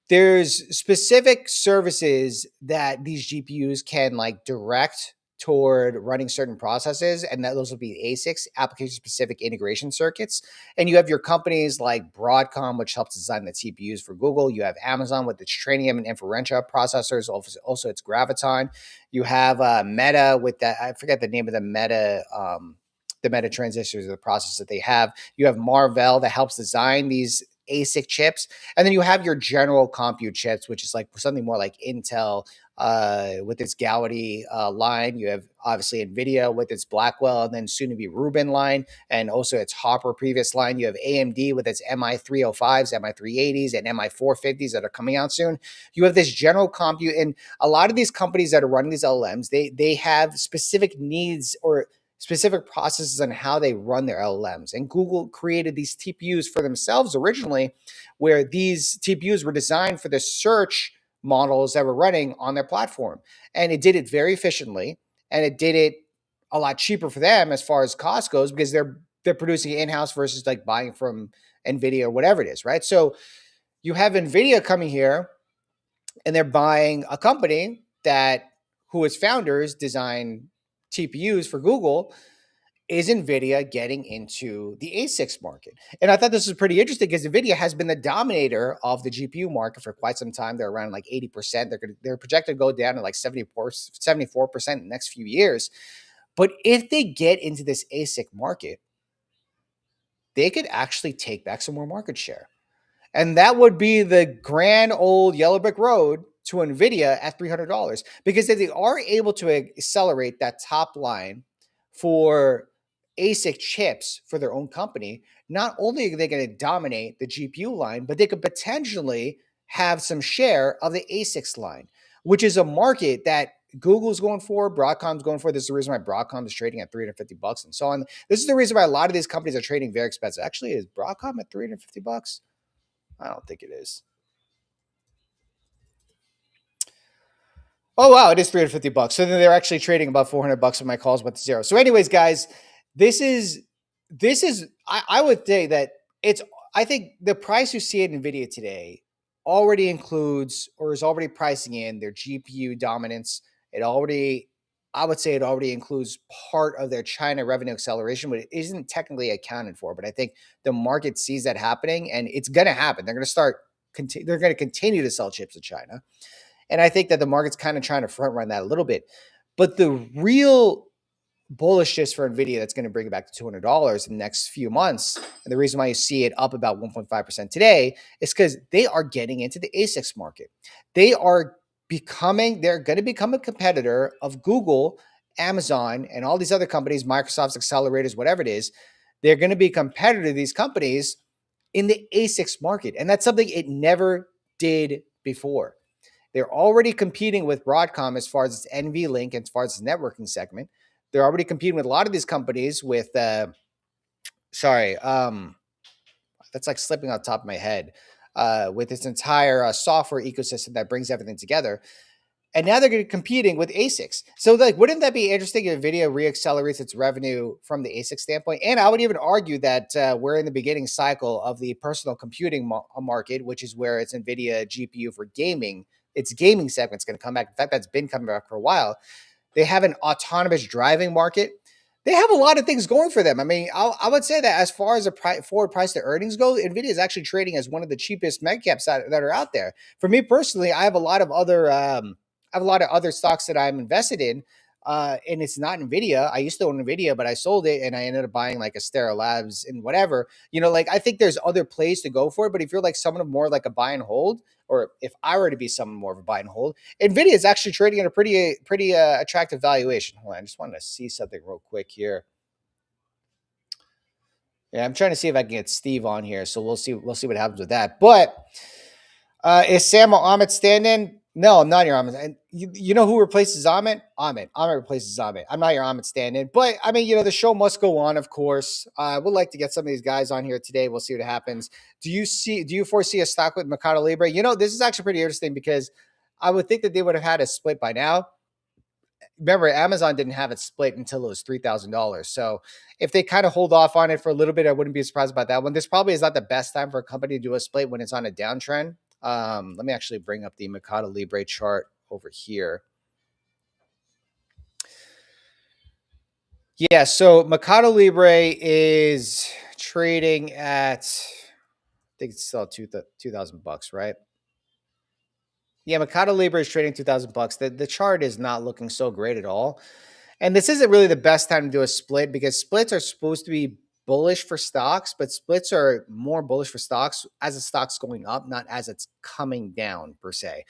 there's specific services that these GPUs can like direct toward running certain processes, and that those will be ASICs, application-specific integration circuits. And you have your companies like Broadcom, which helps design the TPUs for Google. You have Amazon with its Trainium and Inferentia processors, also its Graviton. You have Meta with that, I forget the name of the Meta transistors, the process that they have. You have Marvell that helps design these ASIC chips. And then you have your general compute chips, which is like something more like Intel with its Gaudi line. You have obviously NVIDIA with its Blackwell and then soon to be Rubin line, and also its Hopper previous line. You have AMD with its MI305s, MI380s, and MI450s that are coming out soon. You have this general compute, and a lot of these companies that are running these LLMs, they have specific needs or specific processes on how they run their LLMs. And Google created these TPUs for themselves originally, where these TPUs were designed for the search models that were running on their platform. And it did it very efficiently, and it did it a lot cheaper for them as far as cost goes, because they're producing it in-house versus like buying from NVIDIA or whatever it is, right? So you have NVIDIA coming here and they're buying a company that who its founders design TPUs for Google. Is NVIDIA getting into the ASICs market? And I thought this was pretty interesting because NVIDIA has been the dominator of the GPU market for quite some time. They're around like 80%. They're projected to go down to like 74% in the next few years. But if they get into this ASIC market, they could actually take back some more market share. And that would be the grand old yellow brick road to NVIDIA at $300. Because if they are able to accelerate that top line for ASIC chips for their own company, not only are they going to dominate the GPU line, but they could potentially have some share of the ASICs line, which is a market that Google's going for, Broadcom's going for. This is the reason why Broadcom is trading at $350 and so on. This is the reason why a lot of these companies are trading very expensive. Actually, is Broadcom at $350? I don't think it is. Oh, wow, it is $350. So then they're actually trading about $400 when my calls went to zero. So anyways, guys, this is I would say that I think the price you see at NVIDIA today already includes or is already pricing in their GPU dominance. I would say it already includes part of their China revenue acceleration, but it isn't technically accounted for. But I think the market sees that happening, and it's going to happen. They're going to continue to sell chips to China. And I think that the market's kind of trying to front run that a little bit. But the real bullishness for NVIDIA that's going to bring it back to $200 in the next few months, and the reason why you see it up about 1.5% today, is because they are getting into the ASICs market. They're going to become a competitor of Google, Amazon, and all these other companies, Microsoft's accelerators, whatever it is. They're going to be a competitor to these companies in the ASICs market. And that's something it never did before. They're already competing with Broadcom as far as its NVLink, as far as its networking segment. They're already competing with a lot of these companies with, that's like slipping on top of my head, with its entire software ecosystem that brings everything together. And now they're going to be competing with ASICs. So, like, wouldn't that be interesting if NVIDIA reaccelerates its revenue from the ASIC standpoint? And I would even argue that we're in the beginning cycle of the personal computing market, which is where it's NVIDIA GPU for gaming. Its gaming segment's going to come back. In fact, that's been coming back for a while. They have an autonomous driving market. They have a lot of things going for them. I mean, I would say that as far as a forward price to earnings go, NVIDIA is actually trading as one of the cheapest mega caps that are out there. For me personally, I have a lot of other stocks that I'm invested in, and it's not NVIDIA. I used to own NVIDIA, but I sold it, and I ended up buying like Astera Labs and whatever. Like I think there's other plays to go for it, but if you're like someone more like a buy and hold, or if I were to be someone more of a buy and hold, NVIDIA is actually trading at a pretty attractive valuation. Hold on, I just wanted to see something real quick here. Yeah, I'm trying to see if I can get Steve on here, so we'll see what happens with that. But is Sam Ahmed standing? No, I'm not your Ahmed. And you know who replaces Ahmed? Ahmed replaces Ahmed. I'm not your Ahmed stand-in. But, I mean, the show must go on, of course. We'd like to get some of these guys on here today. We'll see what happens. Do you foresee a stock with Mercado Libre? This is actually pretty interesting because I would think that they would have had a split by now. Remember, Amazon didn't have it split until it was $3,000. So if they kind of hold off on it for a little bit, I wouldn't be surprised about that one. This probably is not the best time for a company to do a split when it's on a downtrend. Let me actually bring up the Mercado Libre chart over here. Yeah, so Mercado Libre is trading at, I think it's still $2,000, right? Yeah, Mercado Libre is trading $2,000. The chart is not looking so great at all. And this isn't really the best time to do a split because splits are supposed to be bullish for stocks, but splits are more bullish for stocks as the stock's going up, not as it's coming down per se.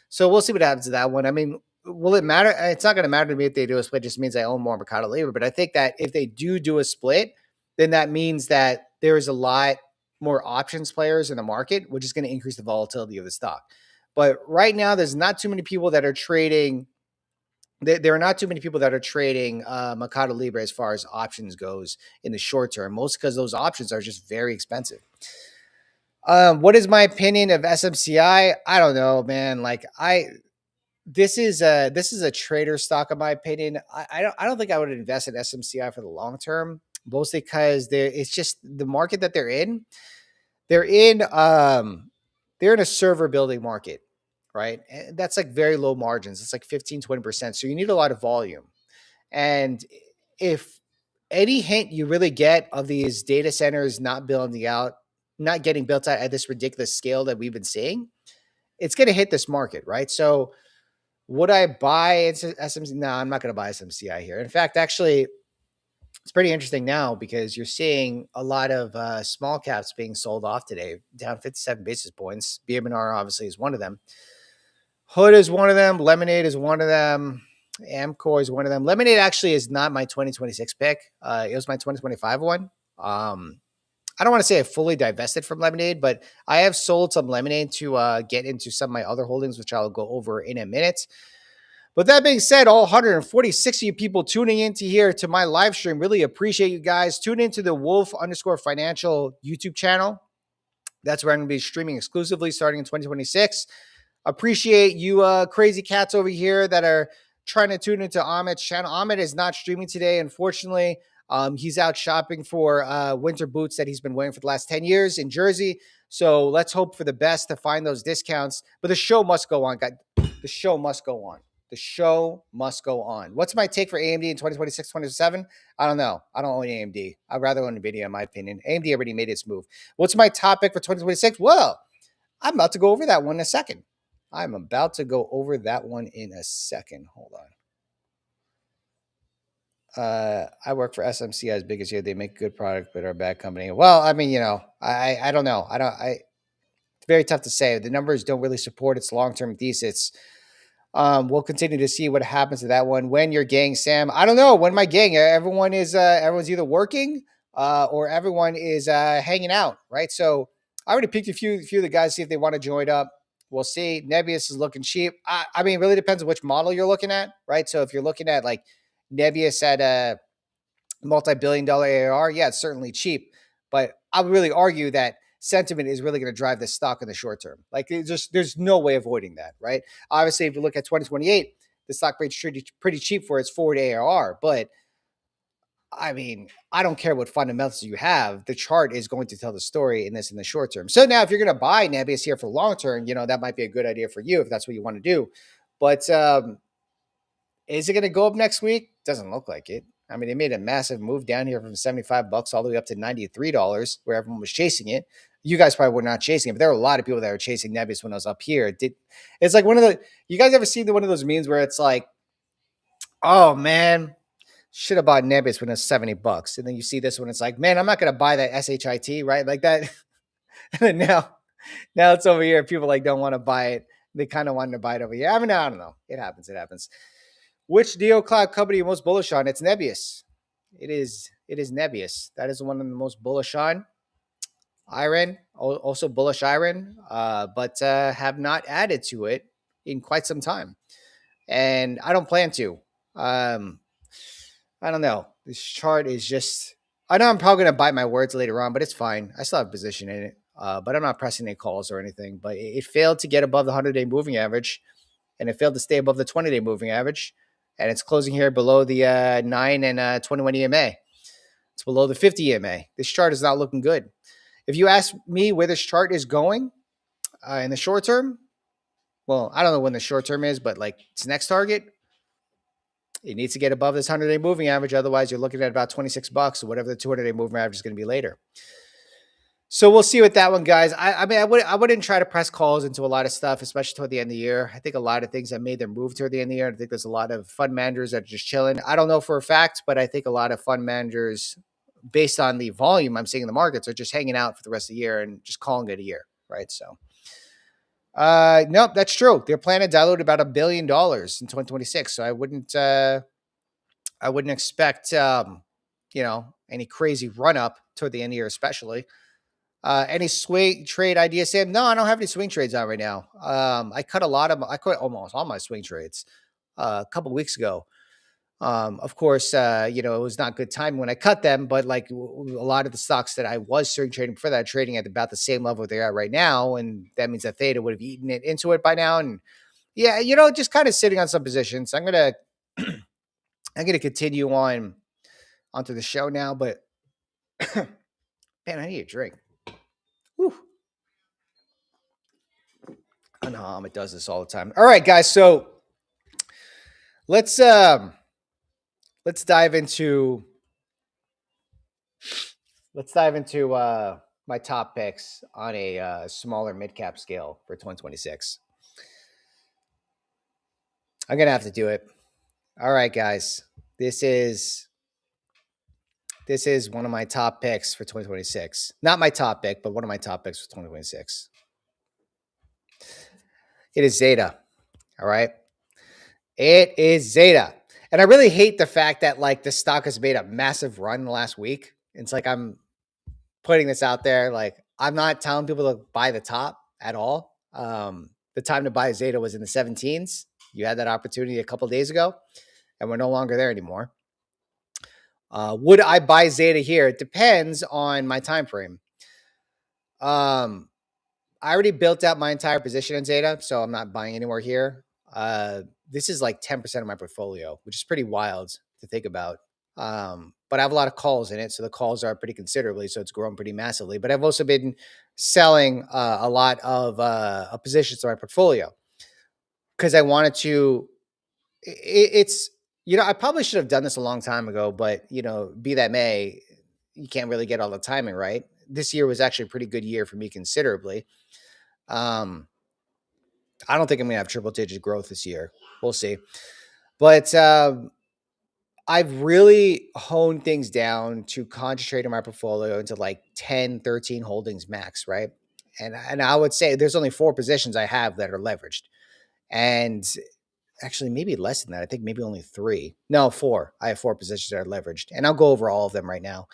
So we'll see what happens to that one. I mean, will it matter? It's not going to matter to me if they do a split. It just means I own more Mercado Libre. But I think that if they do a split, then that means that there is a lot more options players in the market, which is going to increase the volatility of the stock. But right now, there's not too many people that are trading. There are not too many people that are trading Mercado Libre as far as options goes in the short term, most because those options are just very expensive. What is my opinion of SMCI? I don't know, man. Like this is a trader stock in my opinion. I don't think I would invest in SMCI for the long term, mostly because it's just the market that they're in. They're in they're in a server building market, right? And that's like very low margins. It's like 15-20%. So you need a lot of volume. And if any hint you really get of these data centers not getting built out at this ridiculous scale that we've been seeing, it's going to hit this market, right? So would I buy SMC? No, I'm not going to buy SMCI here. In fact, actually, it's pretty interesting now because you're seeing a lot of small caps being sold off today, down 57 basis points. BMR obviously is one of them. Hood is one of them. Lemonade is one of them. Amcor is one of them. Lemonade actually is not my 2026 pick. It was my 2025 one. I don't want to say I fully divested from Lemonade, but I have sold some Lemonade to get into some of my other holdings, which I'll go over in a minute. But that being said, all 146 of you people tuning into here to my live stream, really appreciate you guys. Tune into the Wolf_Financial YouTube channel. That's where I'm going to be streaming exclusively starting in 2026. Appreciate you crazy cats over here that are trying to tune into Ahmed's channel. Ahmed is not streaming today, unfortunately. He's out shopping for winter boots that he's been wearing for the last 10 years in Jersey. So let's hope for the best to find those discounts. But the show must go on, guys. The show must go on. The show must go on. What's my take for AMD in 2026, 2027? I don't know. I don't own AMD. I'd rather own NVIDIA, in my opinion. AMD already made its move. What's my topic for 2026? Well, I'm about to go over that one in a second. Hold on. I work for SMC as big as you. They make good product, but are a bad company. Well, I mean, I don't know. It's very tough to say. The numbers don't really support its long-term thesis. We'll continue to see what happens to that one. When your gang, Sam? I don't know. When my gang? Everyone's either working or everyone is hanging out, right? So I already picked a few of the guys, see if they want to join up. We'll see. Nebius is looking cheap. I mean, it really depends on which model you're looking at, right? So if you're looking at like Nebius at a multi-billion-dollar ARR, yeah, it's certainly cheap. But I would really argue that sentiment is really going to drive this stock in the short term. Like there's no way avoiding that, right? Obviously, if you look at 2028, the stock rate's pretty cheap for its forward ARR. But I mean, I don't care what fundamentals you have. The chart is going to tell the story in the short term. So now if you're going to buy Nebius here for the long term, that might be a good idea for you if that's what you want to do. But is it going to go up next week? Doesn't look like it. I mean, they made a massive move down here from $75 all the way up to $93, where everyone was chasing it. You guys probably were not chasing it, but there were a lot of people that were chasing Nebius when I was up here. It's like you guys ever seen one of those memes where it's like, oh man, should have bought Nebius when it was $70. And then you see this one, it's like, man, I'm not going to buy that SHIT, right? Like that. And then now it's over here. People like don't want to buy it. They kind of wanted to buy it over here. I mean, I don't know. It happens. Which Neo Cloud company are you most bullish on? It's Nebius. It is Nebius. That is one of the most bullish on. Iron, also bullish Iron, but have not added to it in quite some time. And I don't plan to. I don't know. This chart is just, I know I'm probably going to bite my words later on, but it's fine. I still have position in it, but I'm not pressing any calls or anything. But it failed to get above the 100-day moving average, and it failed to stay above the 20-day moving average. And it's closing here below the 9 and 21 EMA. It's below the 50 EMA. This chart is not looking good. If you ask me where this chart is going in the short term, well, I don't know when the short term is, but like its next target, it needs to get above this 100-day moving average. Otherwise, you're looking at about $26 or whatever the 200-day moving average is going to be later. So we'll see with that one, guys. I mean, I wouldn't try to press calls into a lot of stuff, especially toward the end of the year. I think a lot of things have made their move toward the end of the year. I think there's a lot of fund managers that are just chilling. I don't know for a fact, but I think a lot of fund managers, based on the volume I'm seeing in the markets, are just hanging out for the rest of the year and just calling it a year, right? So, nope, that's true. They're planning to dilute about $1 billion in 2026. So I wouldn't expect, any crazy run up toward the end of the year, especially. Any swing trade ideas, Sam? No, I don't have any swing trades on right now. I cut almost all my swing trades a couple weeks ago. Of course, it was not good time when I cut them, but like a lot of the stocks that I was swing trading for that, trading at about the same level they're at right now. And that means that theta would have eaten it into it by now. And yeah, just kind of sitting on some positions. I'm going to continue onto the show now, but man, I need a drink. Whew. I know it does this all the time. All right, guys. So let's dive into my top picks on a smaller mid cap scale for 2026. I'm gonna have to do it. All right, guys. This is one of my top picks for 2026. Not my top pick, but one of my top picks for 2026. It is Zeta. All right. It is Zeta. And I really hate the fact that like the stock has made a massive run in the last week. It's like I'm putting this out there. Like I'm not telling people to buy the top at all. The time to buy Zeta was in the 17s. You had that opportunity a couple days ago, and we're no longer there anymore. Would I buy Zeta here? It depends on my time frame. I already built out my entire position in Zeta, so I'm not buying anywhere here. This is like 10% of my portfolio, which is pretty wild to think about. But I have a lot of calls in it, so the calls are pretty considerably, so it's grown pretty massively. But I've also been selling a lot of positions to my portfolio because I wanted to. It's I probably should have done this a long time ago, but be that may, you can't really get all the timing right. This year was actually a pretty good year for me considerably. I don't think I'm gonna have triple digit growth this year. We'll see, but I've really honed things down to concentrate in my portfolio into like 10, 13 holdings max, right? And I would say there's only 4 positions I have that are leveraged. And actually maybe less than that. I think maybe only 3. No, 4. I have 4 positions that are leveraged. And I'll go over all of them right now.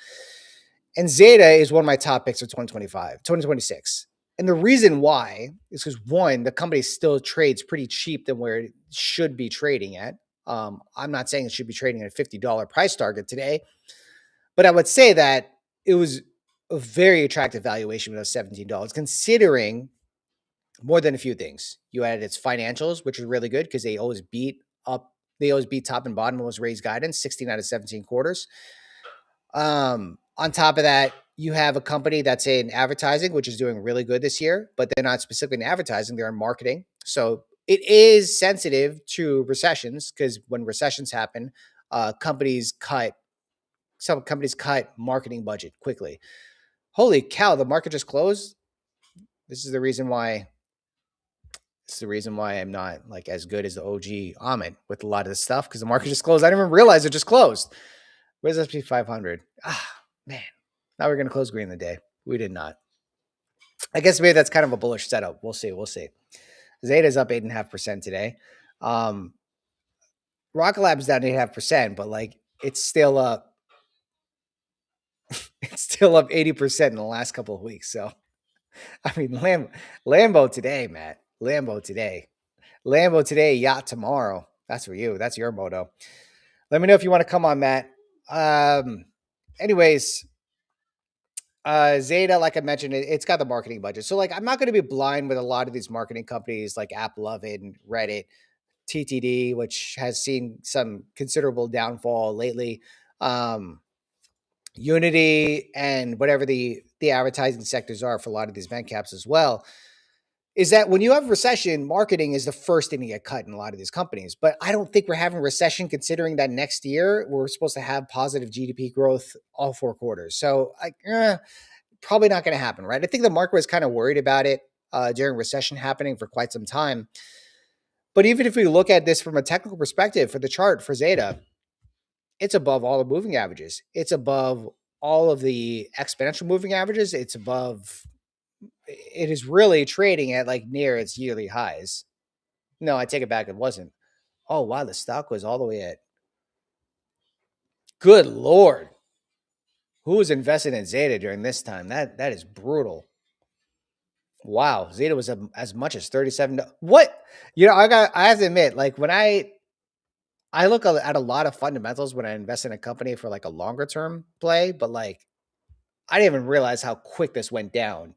And Zeta is one of my top picks for 2026. And the reason why is because one, the company still trades pretty cheap than where it should be trading at. I'm not saying it should be trading at a $50 price target today, but I would say that it was a very attractive valuation with $17, considering more than a few things. You added its financials, which are really good because they always beat top and bottom, almost raised guidance, 16 out of 17 quarters. On top of that, you have a company that's in advertising, which is doing really good this year, but they're not specifically in advertising, they're in marketing. So it is sensitive to recessions because when recessions happen, companies cut marketing budget quickly. Holy cow, the market just closed. This is the reason why I'm not like as good as the OG Ahmed with a lot of this stuff, because the market just closed. I didn't even realize it just closed. Where's SP 500? Man. Now we're going to close green the day. We did not. I guess maybe that's kind of a bullish setup. We'll see. Zeta's up 8.5% today. Rocket Lab's down 8.5%, but like it's still up. It's still up 80% in the last couple of weeks. So, I mean, Lambo today, Matt. Lambo today, yacht tomorrow. That's for you. That's your motto. Let me know if you want to come on, Matt. Anyways, Zeta, like I mentioned, it's got the marketing budget. So like, I'm not going to be blind with a lot of these marketing companies like AppLovin, Reddit, TTD, which has seen some considerable downfall lately. Unity and whatever the advertising sectors are for a lot of these bank caps as well, is that when you have recession, marketing is the first thing to get cut in a lot of these companies. But I don't think we're having recession, considering that next year we're supposed to have positive GDP growth all 4 quarters. So probably not going to happen, right? I think the market was kind of worried about it during recession happening for quite some time. But even if we look at this from a technical perspective for the chart for Zeta, it's above all the moving averages. It's above all of the exponential moving averages. It is really trading at like near its yearly highs. No, I take it back. It wasn't. Oh, wow. The stock was all the way at. Good Lord. Who was invested in Zeta during this time? That is brutal. Wow. Zeta was as much as $37. What? I have to admit, like when I I look at a lot of fundamentals when I invest in a company for like a longer term play, but like I didn't even realize how quick this went down.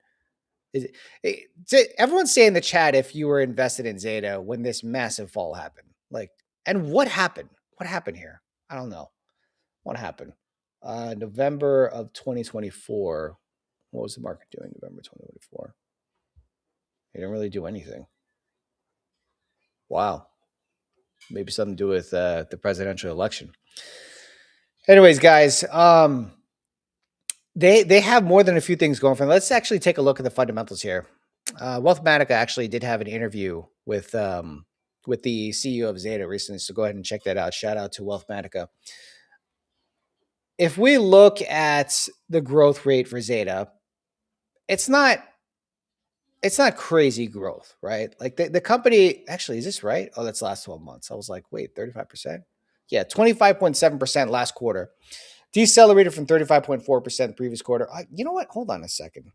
Everyone's saying in the chat if you were invested in Zeta when this massive fall happened. Like, and what happened? What happened here? I don't know. What happened? November of 2024. What was the market doing November 2024? It didn't really do anything. Wow. Maybe something to do with the presidential election. Anyways, guys, they have more than a few things going for them. Let's actually take a look at the fundamentals here. Wealthmatica actually did have an interview with the CEO of Zeta recently, so go ahead and check that out. Shout out to Wealthmatica. If we look at the growth rate for Zeta, it's not crazy growth, right? Like the company, actually, is this right? Oh, that's last 12 months. I was like, wait, 35%? Yeah, 25.7% last quarter. Decelerated from 35.4% the previous quarter. You know what? Hold on a second.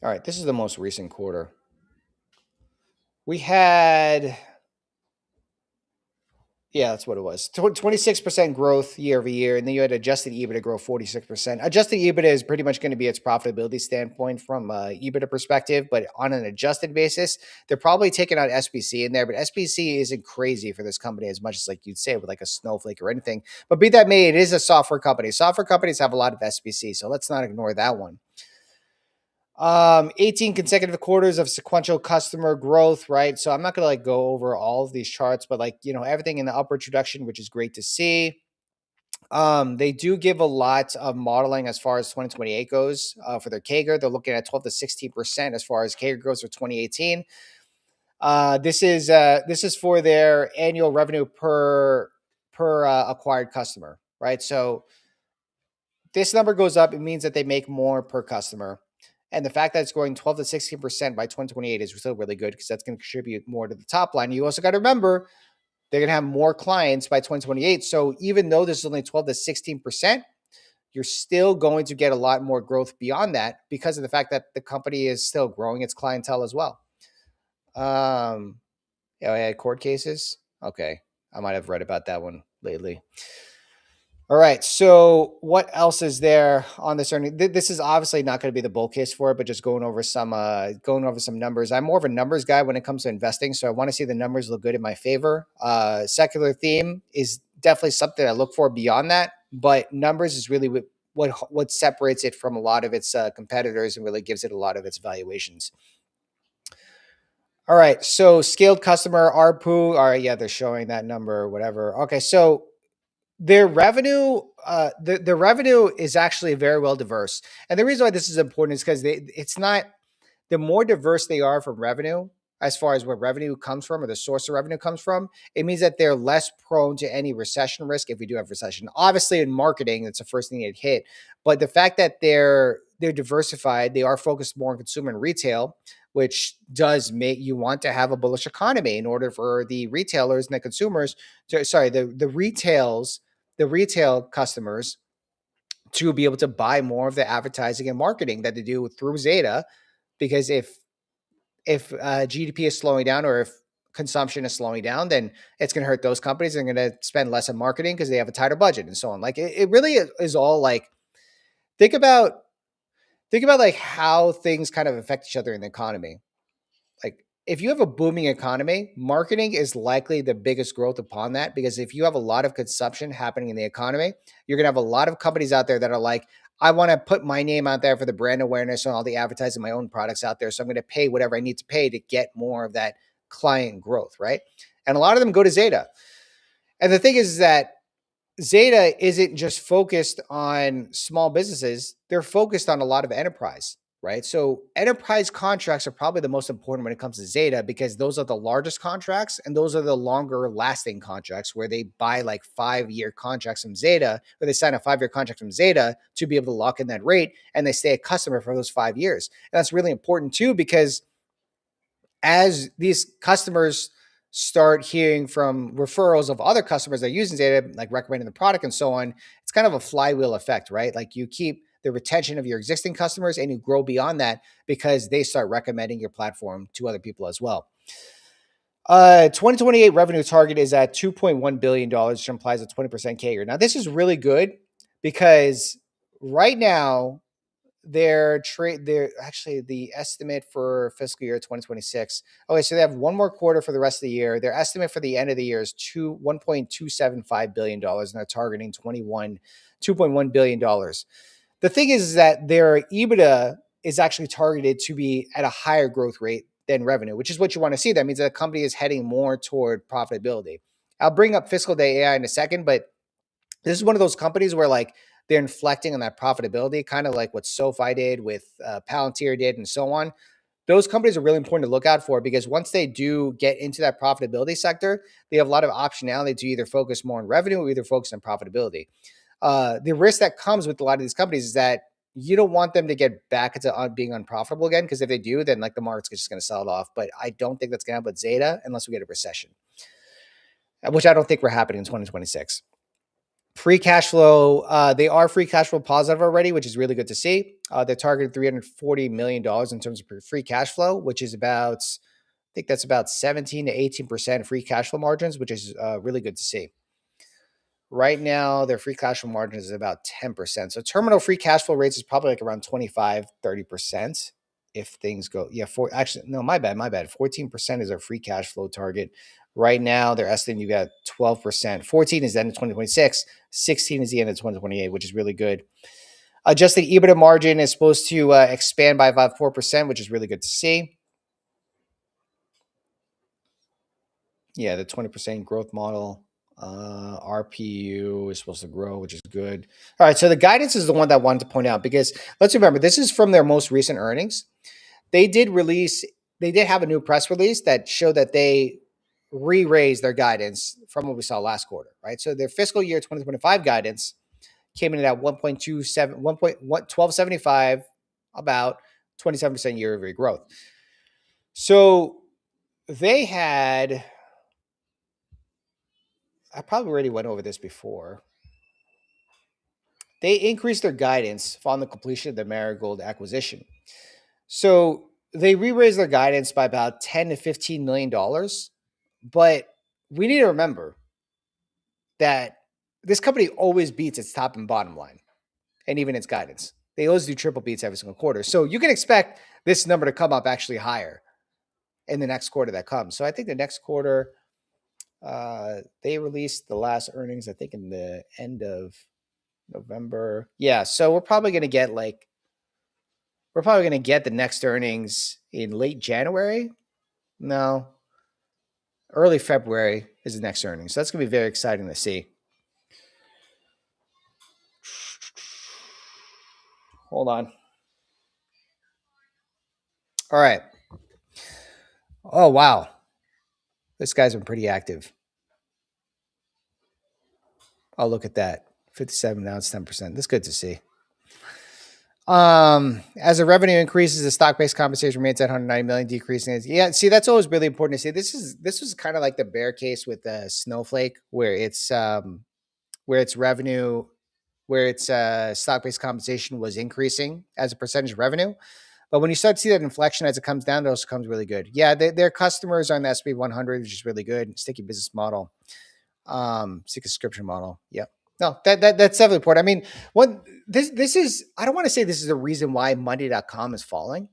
All right, this is the most recent quarter. We had, yeah, that's what it was. 26% growth year over year. And then you had adjusted EBITDA grow 46%. Adjusted EBITDA is pretty much going to be its profitability standpoint from EBITDA perspective. But on an adjusted basis, they're probably taking out SBC in there. But SBC isn't crazy for this company as much as like you'd say with like a Snowflake or anything. But be that may, it is a software company. Software companies have a lot of SBC. So let's not ignore that one. 18 consecutive quarters of sequential customer growth, right? So I'm not going to like go over all of these charts, but like, you know, everything in the upward trajectory, which is great to see. They do give a lot of modeling as far as 2028 goes for their CAGR. They're looking at 12 to 16% as far as CAGR goes for 2018. This is for their annual revenue per acquired customer, right? So this number goes up, it means that they make more per customer. And the fact that it's growing 12 to 16% by 2028 is still really good because that's going to contribute more to the top line. You also got to remember they're going to have more clients by 2028. So even though this is only 12 to 16%, you're still going to get a lot more growth beyond that because of the fact that the company is still growing its clientele as well. Yeah, I had court cases. Okay. I might have read about that one lately. All right. So what else is there on this earning? This is obviously not going to be the bull case for it, but just going over some numbers. I'm more of a numbers guy when it comes to investing, so I want to see the numbers look good in my favor. Secular theme is definitely something I look for beyond that, but numbers is really what separates it from a lot of its competitors and really gives it a lot of its valuations. All right. So scaled customer ARPU. All right. Yeah, they're showing that number, whatever. Okay. So their revenue, the revenue is actually very well diverse. And the reason why this is important is because it's not, the more diverse they are from revenue, as far as where revenue comes from or the source of revenue comes from, it means that they're less prone to any recession risk if we do have recession. Obviously in marketing, that's the first thing they'd hit. But the fact that they're diversified, they are focused more on consumer and retail, which does make you want to have a bullish economy in order for the retailers and the consumers the retail customers to be able to buy more of the advertising and marketing that they do through Zeta. Because if GDP is slowing down or if consumption is slowing down, then it's going to hurt those companies. They're going to spend less on marketing because they have a tighter budget and so on. Like it really is all like, think about like how things kind of affect each other in the economy. Like if you have a booming economy, marketing is likely the biggest growth upon that, because if you have a lot of consumption happening in the economy, you're going to have a lot of companies out there that are like, I want to put my name out there for the brand awareness and all the advertising my own products out there. So I'm going to pay whatever I need to pay to get more of that client growth, right? And a lot of them go to Zeta. And the thing is that Zeta isn't just focused on small businesses. They're focused on a lot of enterprise, right? So enterprise contracts are probably the most important when it comes to Zeta, because those are the largest contracts and those are the longer lasting contracts where they buy like 5-year contracts from Zeta, or they sign a 5-year contract from Zeta to be able to lock in that rate, and they stay a customer for those 5 years. And that's really important too, because as these customers start hearing from referrals of other customers that are using Zeta, like recommending the product and so on, it's kind of a flywheel effect, right? Like you keep the retention of your existing customers, and you grow beyond that because they start recommending your platform to other people as well. 2028 revenue target is at $2.1 billion, which implies a 20% CAGR. Now, this is really good because right now, they're actually the estimate for fiscal year 2026. Okay, so they have one more quarter for the rest of the year. Their estimate for the end of the year is $1.275 billion, and they're targeting $2.1 billion. The thing is that their EBITDA is actually targeted to be at a higher growth rate than revenue, which is what you want to see. That means that the company is heading more toward profitability. I'll bring up Fiscal Day AI in a second, but this is one of those companies where like they're inflecting on that profitability, kind of like what SoFi did with Palantir did and so on. Those companies are really important to look out for because once they do get into that profitability sector, they have a lot of optionality to either focus more on revenue or either focus on profitability. The risk that comes with a lot of these companies is that you don't want them to get back into being unprofitable again, because if they do, then like the market's just going to sell it off. But I don't think that's going to happen with Zeta unless we get a recession, which I don't think we're happening in 2026. Free cash flow, they are free cash flow positive already, which is really good to see. They're targeting $340 million in terms of free cash flow, which is about, I think that's about 17 to 18% free cash flow margins, which is really good to see. Right now, their free cash flow margin is about 10%. So terminal free cash flow rates is probably like around 25, 30% if things go. Yeah, my bad. 14% is their free cash flow target. Right now, they're estimating you got 12%. 14 is the end of 2026. 16 is the end of 2028, which is really good. Adjusted EBITDA margin is supposed to expand by about 4%, which is really good to see. Yeah, the 20% growth model. RPU is supposed to grow, which is good. All right, so the guidance is the one that I wanted to point out because let's remember, this is from their most recent earnings. They did have a new press release that showed that they re-raised their guidance from what we saw last quarter, right? So their fiscal year 2025 guidance came in at 1275, about 27% year-over-year growth. So they had, I probably already went over this before. They increased their guidance following the completion of the Marigold acquisition. So they re-raised their guidance by about $10 to $15 million. But we need to remember that this company always beats its top and bottom line, and even its guidance. They always do triple beats every single quarter. So you can expect this number to come up actually higher in the next quarter that comes. So I think the next quarter, they released the last earnings, I think in the end of November. Yeah, so we're probably going to get the next earnings in late January. No, early February is the next earnings. So that's going to be very exciting to see. Hold on. All right. Oh, wow. This guy's been pretty active. Oh, look at that. 57, now it's 10%. That's good to see. As the revenue increases, the stock-based compensation remains at 190 million, decreasing. Yeah, see, that's always really important to see. This was kind of like the bear case with Snowflake, where it's revenue, where its stock-based compensation was increasing as a percentage of revenue. But when you start to see that inflection as it comes down, it also comes really good. Yeah, their customers are on the SP 100, which is really good. Sticky business model, sticky subscription model. Yep. No, that's definitely important. I mean, this is, I don't want to say this is the reason why Monday.com is falling,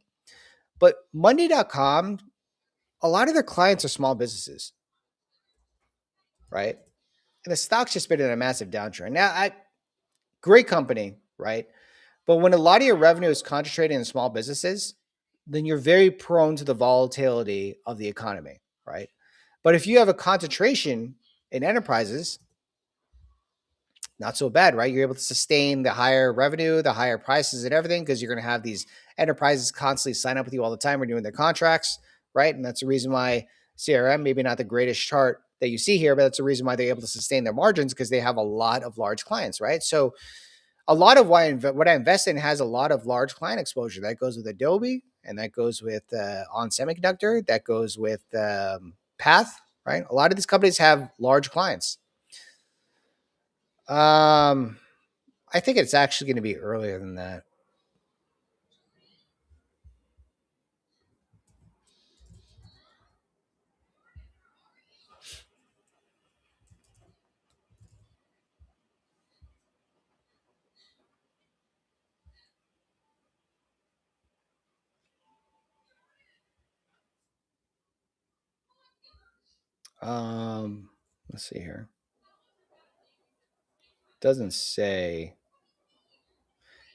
but Monday.com, a lot of their clients are small businesses, right? And the stock's just been in a massive downtrend. Now, great company, right? But when a lot of your revenue is concentrated in small businesses, then you're very prone to the volatility of the economy, right? But if you have a concentration in enterprises, not so bad, right? You're able to sustain the higher revenue, the higher prices and everything, because you're going to have these enterprises constantly sign up with you all the time, renewing their contracts, right? And that's the reason why CRM, maybe not the greatest chart that you see here, but that's the reason why they're able to sustain their margins, because they have a lot of large clients, right? So a lot of what I invest in has a lot of large client exposure. That goes with Adobe, and that goes with On Semiconductor, that goes with Path, right? A lot of these companies have large clients. All I think it's actually going to be earlier than that. Let's see here. Doesn't say.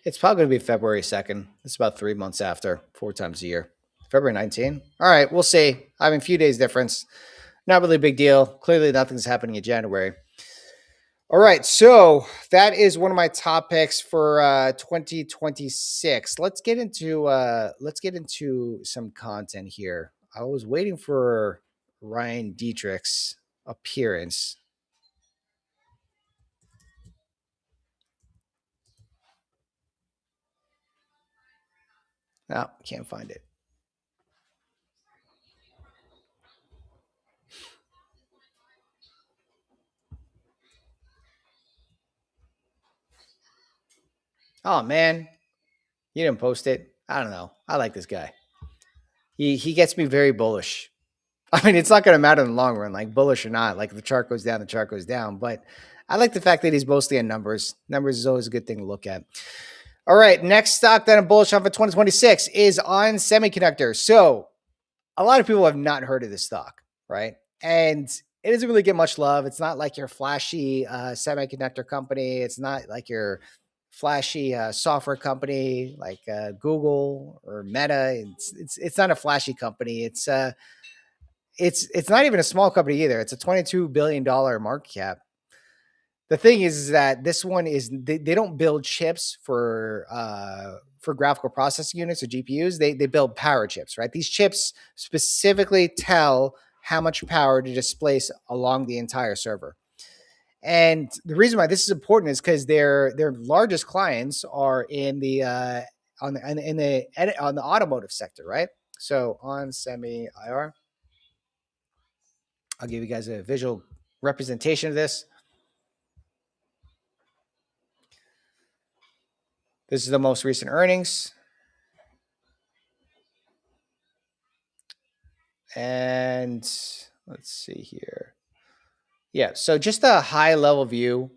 It's probably going to be February 2nd. It's about 3 months after, 4 times a year. February 19. All right, we'll see. I mean, a few days difference. Not really a big deal. Clearly, nothing's happening in January. All right, so that is one of my top picks for 2026. Let's get into some content here. I was waiting for Ryan Dietrich's appearance. No, can't find it. Oh man, you didn't post it. I don't know. I like this guy. He gets me very bullish. I mean, it's not going to matter in the long run, like bullish or not. Like if the chart goes down, the chart goes down. But I like the fact that he's mostly in numbers. Numbers is always a good thing to look at. All right, next stock that I'm bullish on for 2026 is on semiconductors. So a lot of people have not heard of this stock, right? And it doesn't really get much love. It's not like your flashy semiconductor company. It's not like your flashy software company like Google or Meta. It's not a flashy company. It's not even a small company either. It's a $22 billion market cap. The thing is that this one is they don't build chips for graphical processing units or GPUs. They build power chips, right? These chips specifically tell how much power to displace along the entire server. And the reason why this is important is because their largest clients are in the on the automotive sector, right? So on Semi IR, I'll give you guys a visual representation of this. This is the most recent earnings. And let's see here. Yeah, so just a high level view.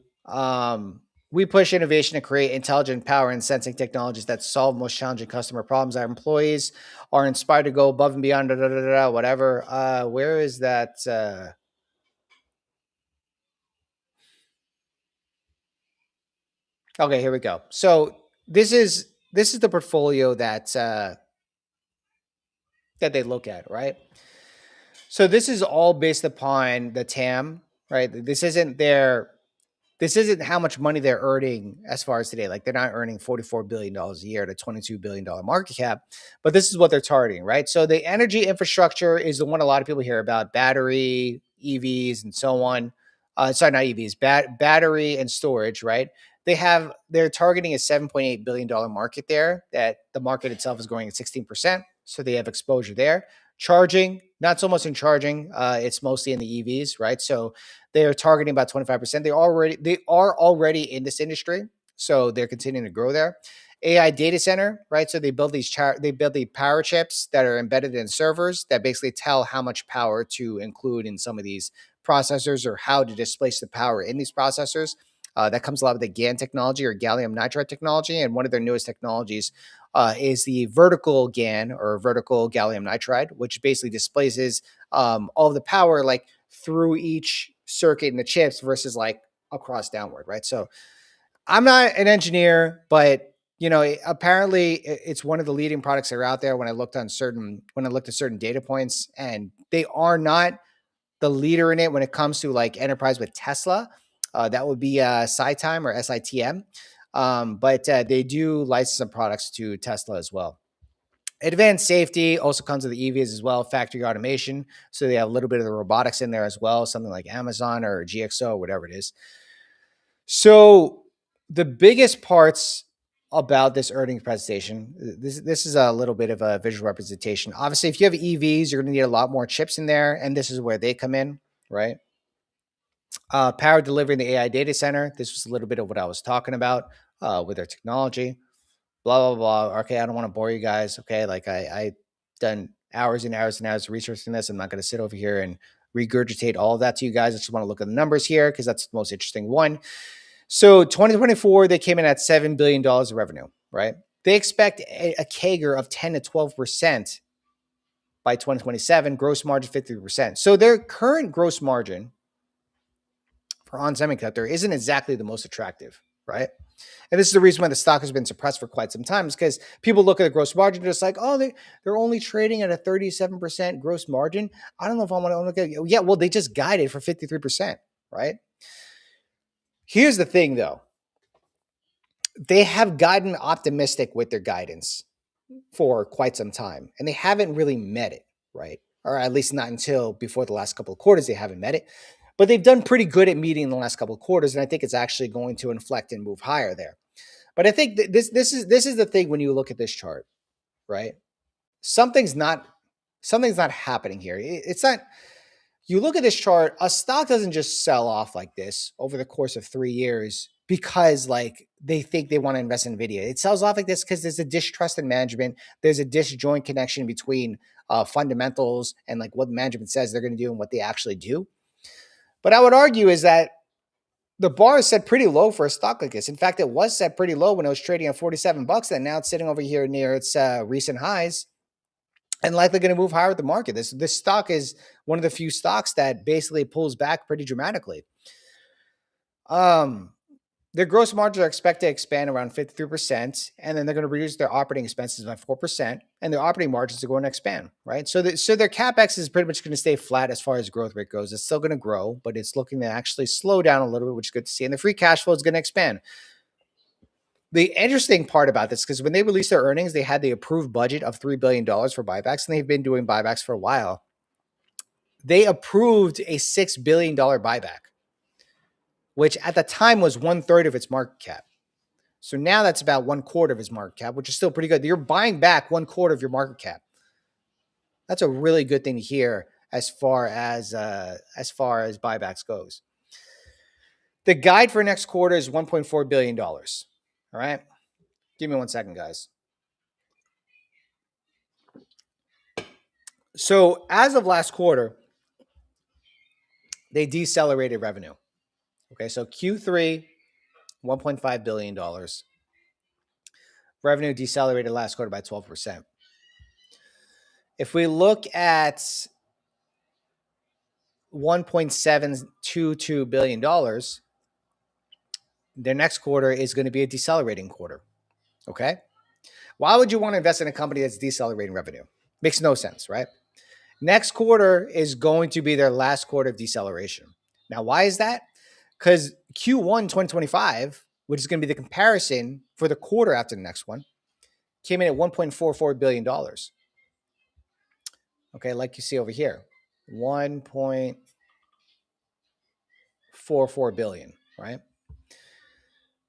We push innovation to create intelligent power and sensing technologies that solve most challenging customer problems. Our employees are inspired to go above and beyond, whatever. Where is that? Okay, here we go. So this is the portfolio that they look at, right? So this is all based upon the TAM, right? This isn't how much money they're earning as far as today. Like they're not earning $44 billion a year at a $22 billion market cap, but this is what they're targeting, right? So the energy infrastructure is the one a lot of people hear about: battery, EVs, and so on. Sorry, not EVs, battery and storage, right? They're targeting a $7.8 billion market there, that the market itself is growing at 16%. So they have exposure there. Charging, not so much in charging. It's mostly in the EVs, right? So they are targeting about 25%. They are already in this industry, so they're continuing to grow there. AI data center, right? So they build the power chips that are embedded in servers that basically tell how much power to include in some of these processors or how to displace the power in these processors. That comes a lot with the GaN technology or gallium nitride technology, and one of their newest technologies is the vertical GaN or vertical gallium nitride, which basically displaces all of the power like through each circuit in the chips versus like across downward, right? So I'm not an engineer, but apparently it's one of the leading products that are out there when I looked at certain data points, and they are not the leader in it when it comes to like enterprise with Tesla. That would be SiTime or SITM. But they do license some products to Tesla as well. Advanced safety also comes with the EVs as well, factory automation. So they have a little bit of the robotics in there as well, something like Amazon or GXO, whatever it is. So the biggest parts about this earnings presentation, this is a little bit of a visual representation. Obviously, if you have EVs, you're going to need a lot more chips in there, and this is where they come in, right? Power delivery in the AI data center. This was a little bit of what I was talking about. with their technology. Blah, blah, blah. Okay, I don't want to bore you guys. Okay, like I done hours and hours and hours of researching this. I'm not going to sit over here and regurgitate all of that to you guys. I just want to look at the numbers here because that's the most interesting one. So 2024, they came in at $7 billion of revenue, right? They expect a CAGR of 10 to 12% by 2027, gross margin 53%. So their current gross margin for ON Semiconductor isn't exactly the most attractive, right? And this is the reason why the stock has been suppressed for quite some time, is because people look at the gross margin just like, oh, they're only trading at a 37% gross margin. I don't know if I want to look at it. Yeah, well, they just guided for 53%, right? Here's the thing, though. They have gotten optimistic with their guidance for quite some time, and they haven't really met it, right? Or at least not until before the last couple of quarters, they haven't met it. But they've done pretty good at meeting the last couple of quarters, and I think it's actually going to inflect and move higher there. But I think this is the thing when you look at this chart, right? Something's not happening here. It's not. You look at this chart, a stock doesn't just sell off like this over the course of 3 years because like they think they want to invest in Nvidia. It sells off like this because there's a distrust in management. There's a disjoint connection between fundamentals and like what management says they're going to do and what they actually do. But I would argue is that the bar is set pretty low for a stock like this. In fact, it was set pretty low when it was trading at $47, and now it's sitting over here near its recent highs, and likely going to move higher with the market. This stock is one of the few stocks that basically pulls back pretty dramatically. Their gross margins are expected to expand around 53%, and then they're going to reduce their operating expenses by 4%, and their operating margins are going to expand, right? So their CapEx is pretty much going to stay flat as far as growth rate goes. It's still going to grow, but it's looking to actually slow down a little bit, which is good to see. And the free cash flow is going to expand. The interesting part about this, because when they released their earnings, they had the approved budget of $3 billion for buybacks, and they've been doing buybacks for a while. They approved a $6 billion buyback, which at the time was 1/3 of its market cap. So now that's about 1/4 of his market cap, which is still pretty good. You're buying back 1/4 of your market cap. That's a really good thing to hear as far as buybacks goes. The guide for next quarter is $1.4 billion. All right. Give me 1 second, guys. So as of last quarter, they decelerated revenue. Okay, so Q3, $1.5 billion. Revenue decelerated last quarter by 12%. If we look at $1.722 billion, their next quarter is going to be a decelerating quarter. Okay? Why would you want to invest in a company that's decelerating revenue? Makes no sense, right? Next quarter is going to be their last quarter of deceleration. Now, why is that? Because Q1 2025, which is going to be the comparison for the quarter after the next one, came in at $1.44 billion. Okay, like you see over here, $1.44 billion, right?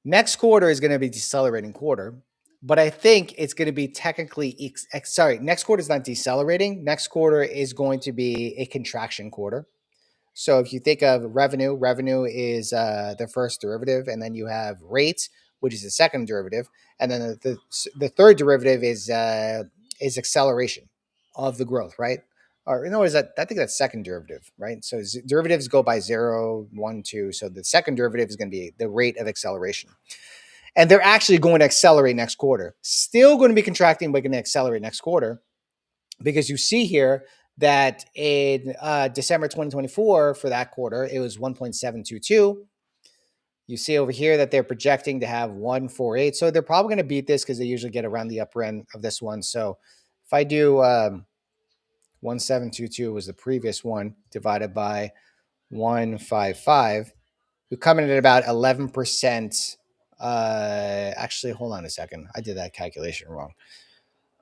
Next quarter is going to be decelerating quarter, but I think it's going to be technically, next quarter is not decelerating. Next quarter is going to be a contraction quarter. So if you think of revenue is the first derivative, and then you have rate, which is the second derivative, and then the third derivative is acceleration of the growth, right? Or you know, is that I think that's second derivative, right? So derivatives go by 0, 1, 2. So the second derivative is going to be the rate of acceleration. And they're actually going to accelerate next quarter. Still going to be contracting, but going to accelerate next quarter, because you see here that in December 2024 for that quarter, it was 1.722. You see over here that they're projecting to have 148. So they're probably going to beat this because they usually get around the upper end of this one. So if I do 1722 was the previous one divided by 155, we're coming in at about 11%. Actually, hold on a second. I did that calculation wrong.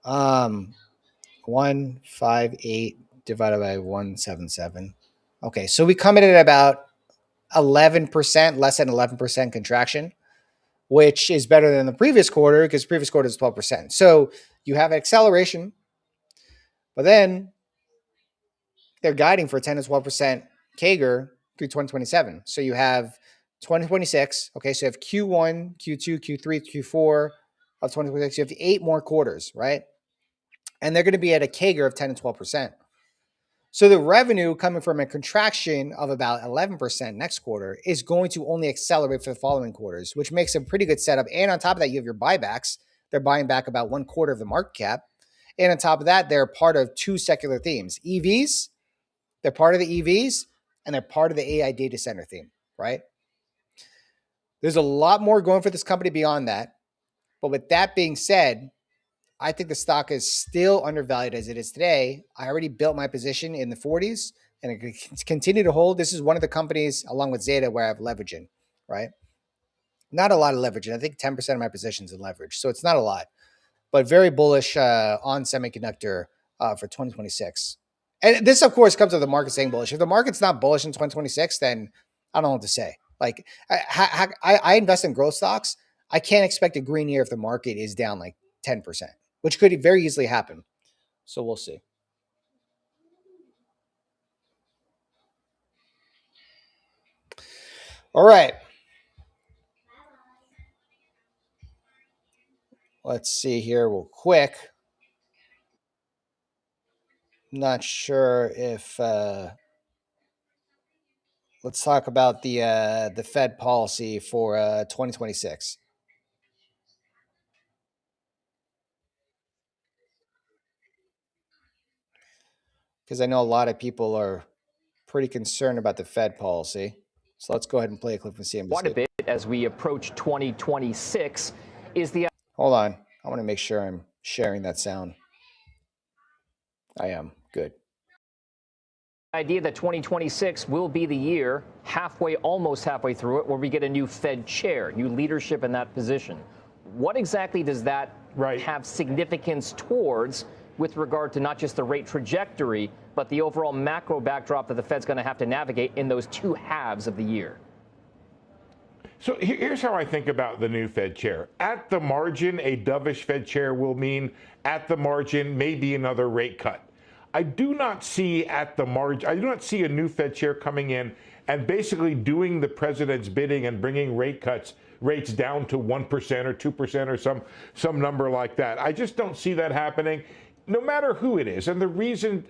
158 divided by 177. Okay, so we come in at about 11%, less than 11% contraction, which is better than the previous quarter because previous quarter is 12%. So you have acceleration, but then they're guiding for 10 to 12% CAGR through 2027. So you have 2026. Okay, so you have Q1, Q2, Q3, Q4 of 2026. You have 8 more quarters, right? And they're going to be at a CAGR of 10 and 12%. So the revenue coming from a contraction of about 11% next quarter is going to only accelerate for the following quarters, which makes a pretty good setup. And on top of that, you have your buybacks. They're buying back about 1/4 of the market cap. And on top of that, they're part of 2 secular themes. EVs, they're part of the EVs, and they're part of the AI data center theme, right? There's a lot more going for this company beyond that. But with that being said, I think the stock is still undervalued as it is today. I already built my position in the 40s and it can continue to hold. This is one of the companies, along with Zeta, where I have leverage in, right? Not a lot of leverage. And I think 10% of my positions in leverage. So it's not a lot, but very bullish on semiconductor for 2026. And this, of course, comes with the market saying bullish. If the market's not bullish in 2026, then I don't know what to say. Like I invest in growth stocks. I can't expect a green year if the market is down like 10%, which could very easily happen. So we'll see. All right. Let's see here real quick. Not sure if let's talk about the Fed policy for 2026. Because I know a lot of people are pretty concerned about the Fed policy. So let's go ahead and play a clip from CNBC. Quite a bit as we approach 2026 is the... Hold on. I want to make sure I'm sharing that sound. I am. Good. idea that 2026 will be the year, almost halfway through it, where we get a new Fed chair, new leadership in that position. What exactly does that have significance towards with regard to not just the rate trajectory, but the overall macro backdrop that the Fed's going to have to navigate in those 2 halves of the year? So here's how I think about the new Fed chair. At the margin, a dovish Fed chair will mean at the margin, maybe another rate cut. I do not see at the margin, I do not see a new Fed chair coming in and basically doing the president's bidding and bringing rates down to 1% or 2% or some number like that. I just don't see that happening, no matter who it is. And the reason,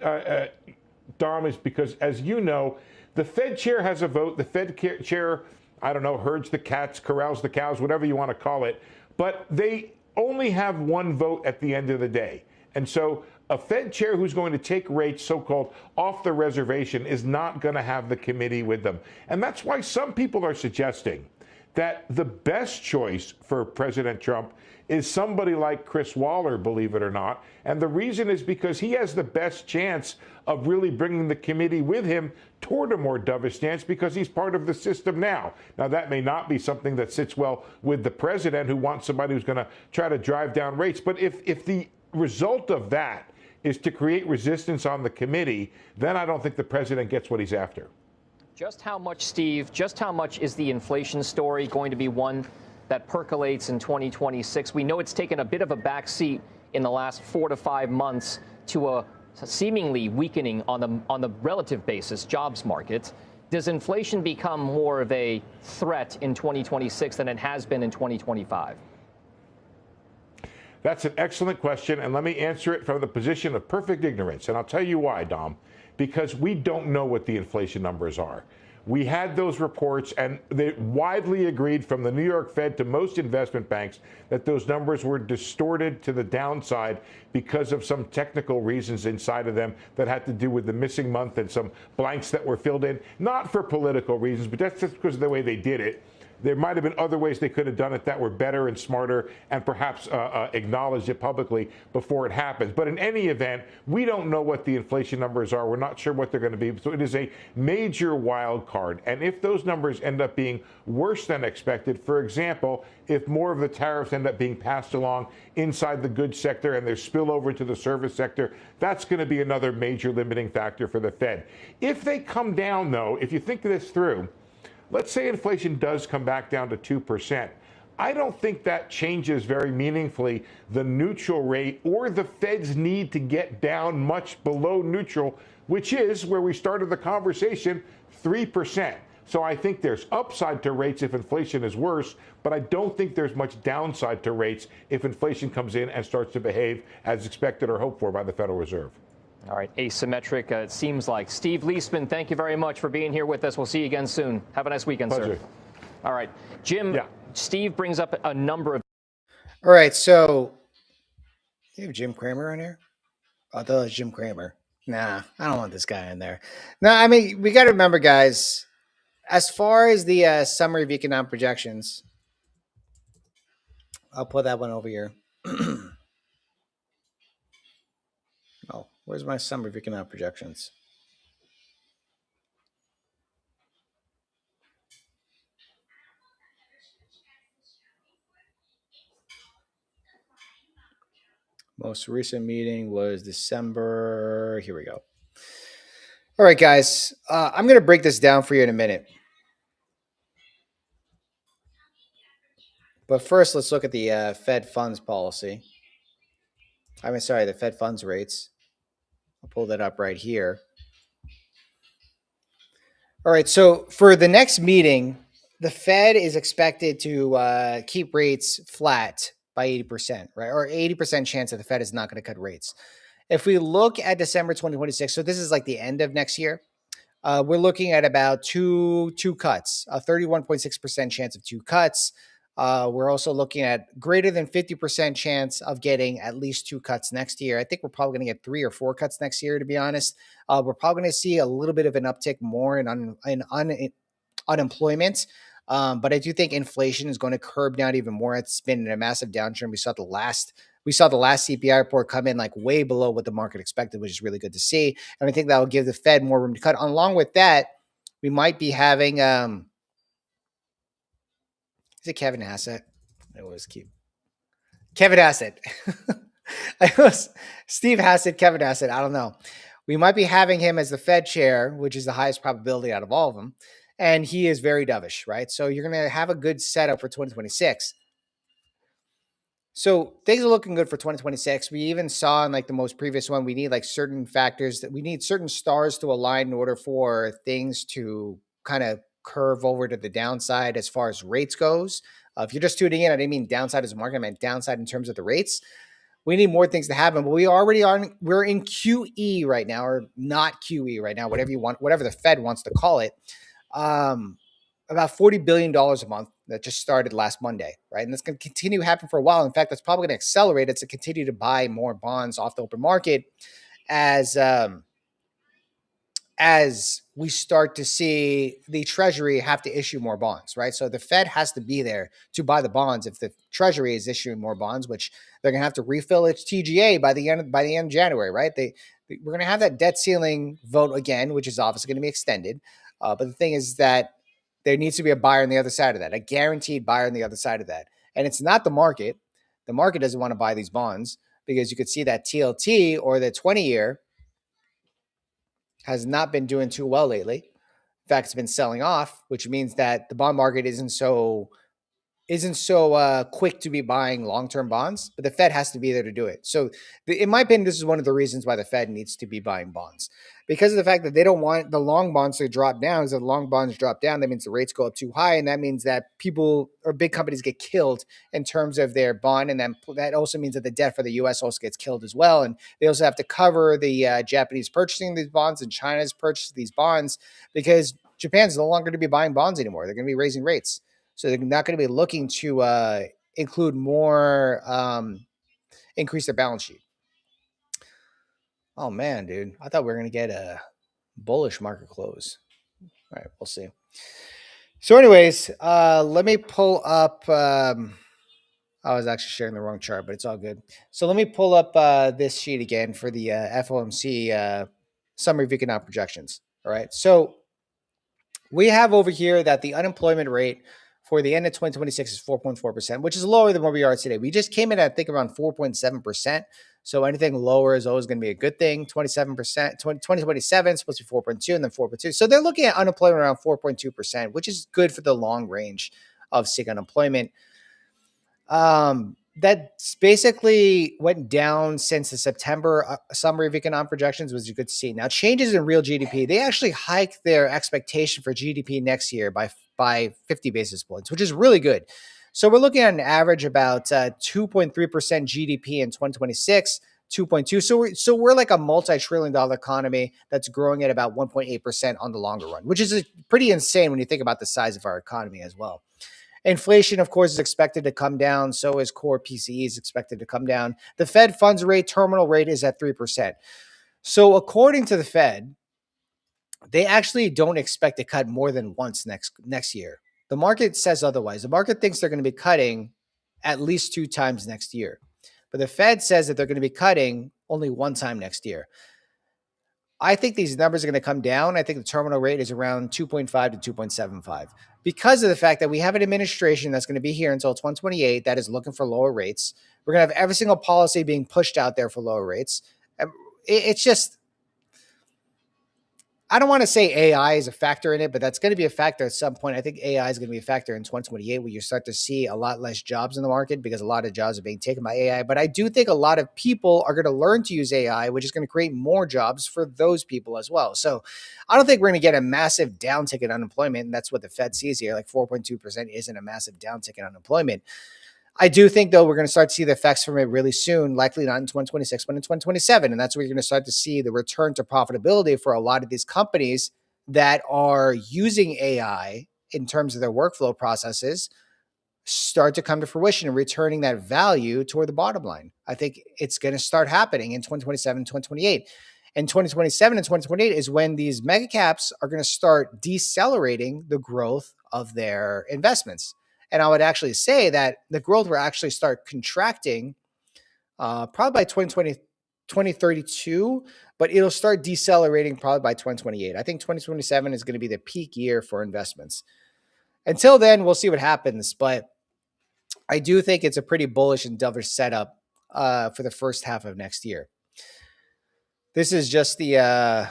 Dom, is because, as you know, the Fed chair has a vote. The Fed chair, I don't know, herds the cats, corrals the cows, whatever you want to call it. But they only have one vote at the end of the day. And so a Fed chair who's going to take rates, so-called, off the reservation is not going to have the committee with them. And that's why some people are suggesting that the best choice for President Trump is somebody like Chris Waller, believe it or not. And the reason is because he has the best chance of really bringing the committee with him toward a more dovish stance because he's part of the system now. Now, that may not be something that sits well with the president, who wants somebody who's going to try to drive down rates. But if the result of that is to create resistance on the committee, then I don't think the president gets what he's after. Just how much, Steve, just how much is the inflation story going to be one that percolates in 2026? We know it's taken a bit of a backseat in the last 4 to 5 months to a seemingly weakening on the relative basis jobs market. Does inflation become more of a threat in 2026 than it has been in 2025? That's an excellent question, and let me answer it from the position of perfect ignorance. And I'll tell you why, Dom. Because we don't know what the inflation numbers are. We had those reports, and they widely agreed from the New York Fed to most investment banks that those numbers were distorted to the downside because of some technical reasons inside of them that had to do with the missing month and some blanks that were filled in, not for political reasons, but that's just because of the way they did it. There might have been other ways they could have done it that were better and smarter and perhaps acknowledged it publicly before it happens. But in any event, we don't know what the inflation numbers are. We're not sure what they're going to be. So it is a major wild card. And if those numbers end up being worse than expected, for example, if more of the tariffs end up being passed along inside the goods sector and there's spillover into the service sector, that's going to be another major limiting factor for the Fed. If they come down, though, if you think this through, let's say inflation does come back down to 2%. I don't think that changes very meaningfully the neutral rate or the Fed's need to get down much below neutral, which is where we started the conversation, 3%. So I think there's upside to rates if inflation is worse, but I don't think there's much downside to rates if inflation comes in and starts to behave as expected or hoped for by the Federal Reserve. All right, asymmetric, it seems like. Steve Leisman, thank you very much for being here with us. We'll see you again soon. Have a nice weekend, Pleasure. sir. All right, Jim, Steve brings up a number of... All right, so you have Jim Cramer on here? I thought it was Jim Cramer. Nah, I don't want this guy in there. No, I mean, we got to remember, guys, as far as the summary of economic projections, I'll put that one over here. Oh, where's my summary of economic projections? Most recent meeting was December. Here we go. All right, guys. I'm going to break this down for you in a minute. But first, let's look at the Fed funds policy. The Fed funds rates. I'll pull that up right here. All right, so for the next meeting, the Fed is expected to keep rates flat by 80%, right? Or 80% chance that the Fed is not going to cut rates. If we look at December 2026, so this is like the end of next year, we're looking at about two cuts, a 31.6% chance of two cuts. We're also looking at greater than 50% chance of getting at least two cuts next year. I think we're probably going to get 3 or 4 cuts next year, to be honest. We're probably going to see a little bit of an uptick more in unemployment. But I do think inflation is going to curb down even more. It's been in a massive downturn. We saw the last CPI report come in like way below what the market expected, which is really good to see. And I think that will give the Fed more room to cut. Along with that, we might be having is it Kevin Hassett? I always keep Kevin Hassett. I was Steve Hassett, Kevin Hassett. I don't know. We might be having him as the Fed chair, which is the highest probability out of all of them. And he is very dovish, right? So you're going to have a good setup for 2026. So things are looking good for 2026. We even saw in like the most previous one, we need like certain factors that we need certain stars to align in order for things to kind of curve over to the downside as far as rates goes. If you're just tuning in, I didn't mean downside as a market, I meant downside in terms of the rates. We need more things to happen, but we're in QE right now, or not QE right now, whatever you want, whatever the Fed wants to call it. About $40 billion a month that just started last Monday, right? And that's going to continue to happen for a while. In fact, that's probably going to accelerate it to continue to buy more bonds off the open market as we start to see the Treasury have to issue more bonds, right? So the Fed has to be there to buy the bonds if the Treasury is issuing more bonds, which they're going to have to refill its TGA by the end of January, right? We're going to have that debt ceiling vote again, which is obviously going to be extended. But the thing is that there needs to be a buyer on the other side of that, a guaranteed buyer on the other side of that. And it's not the market. The market doesn't want to buy these bonds because you could see that TLT or the 20-year has not been doing too well lately. In fact, it's been selling off, which means that the bond market isn't so quick to be buying long-term bonds, but the Fed has to be there to do it. So in my opinion, this is one of the reasons why the Fed needs to be buying bonds, because of the fact that they don't want the long bonds to drop down. As the long bonds drop down, that means the rates go up too high. And that means that people or big companies get killed in terms of their bond. And then that also means that the debt for the US also gets killed as well. And they also have to cover the Japanese purchasing these bonds and China's purchasing these bonds, because Japan's no longer going to be buying bonds anymore. They're going to be raising rates. So they're not going to be looking to include more, increase their balance sheet. Oh, man, dude. I thought we were going to get a bullish market close. All right, we'll see. So anyways, let me pull up. I was actually sharing the wrong chart, but it's all good. So let me pull up this sheet again for the FOMC summary of economic projections. All right. So we have over here that the unemployment rate for the end of 2026 is 4.4%, which is lower than where we are today. We just came in at, I think, around 4.7%. So anything lower is always going to be a good thing. 27%, 2027 is supposed to be 4.2 and then 4.2. So they're looking at unemployment around 4.2%, which is good for the long range of seeing unemployment. That's basically went down since the September summary of economic projections, was good to see. Now, changes in real GDP, they actually hiked their expectation for GDP next year by 50 basis points, which is really good. So we're looking at an average about 2.3% GDP in 2026, 2.2. So we're like a multi-trillion-dollar economy that's growing at about 1.8% on the longer run, which is pretty insane when you think about the size of our economy as well. Inflation, of course, is expected to come down. So is core PCE is expected to come down. The Fed funds rate, terminal rate is at 3%. So according to the Fed, they actually don't expect to cut more than once next year. The market says otherwise. The market thinks they're going to be cutting at least 2 times next year. But the Fed says that they're going to be cutting only 1 time next year. I think these numbers are going to come down. I think the terminal rate is around 2.5 to 2.75 because of the fact that we have an administration that's going to be here until 2028 that is looking for lower rates. We're going to have every single policy being pushed out there for lower rates. It's just, I don't want to say AI is a factor in it, but that's going to be a factor at some point. I think AI is going to be a factor in 2028 where you start to see a lot less jobs in the market because a lot of jobs are being taken by AI. But I do think a lot of people are going to learn to use AI, which is going to create more jobs for those people as well. So I don't think we're going to get a massive downtick in unemployment. And that's what the Fed sees here. Like 4.2% isn't a massive downtick in unemployment. I do think, though, we're going to start to see the effects from it really soon, likely not in 2026, but in 2027. And that's where you're going to start to see the return to profitability for a lot of these companies that are using AI in terms of their workflow processes start to come to fruition and returning that value toward the bottom line. I think it's going to start happening in 2027, 2028. And 2027 and 2028 is when these mega caps are going to start decelerating the growth of their investments. And I would actually say that the growth will actually start contracting probably by 2032, but it'll start decelerating probably by 2028. I think 2027 is going to be the peak year for investments. Until then, we'll see what happens. But I do think it's a pretty bullish and dovish setup for the first half of next year. This is just the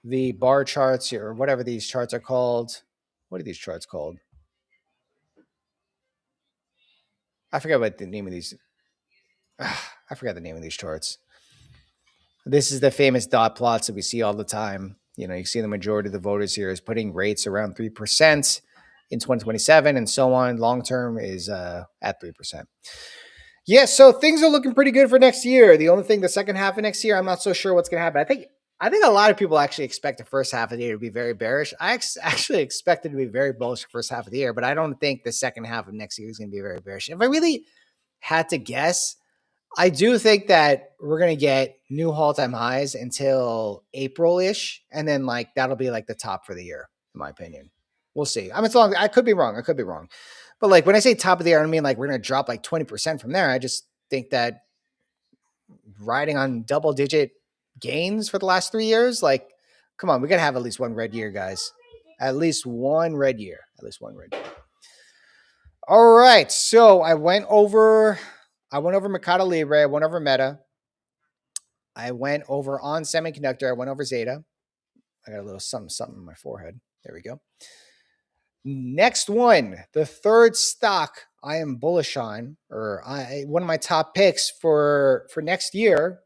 bar charts here, or whatever these charts are called. What are these charts called? I forget what the name of these. I forgot the name of these charts. This is the famous dot plots that we see all the time. You know, you see the majority of the voters here is putting rates around 3% in 2027 and so on. Long term is at 3%. Yeah, so things are looking pretty good for next year. The only thing, the second half of next year, I'm not so sure what's going to happen. I think a lot of people actually expect the first half of the year to be very bearish. I actually expect it to be very bullish the first half of the year, but I don't think the second half of next year is going to be very bearish. If I really had to guess, I do think that we're going to get new all-time highs until April-ish, and then like that'll be like the top for the year, in my opinion. We'll see. I mean, it's long. I could be wrong. But like when I say top of the year, I don't mean like we're going to drop like 20% from there. I just think that riding on double-digit gains for the last 3 years, like, come on, we got to have at least one red year, guys. At least one red year. All right. So I went over Mercado Libre. I went over Meta. I went over On Semiconductor. I went over Zeta. I got a little something on my forehead. There we go. Next one, the third stock I am bullish on, or one of my top picks for next year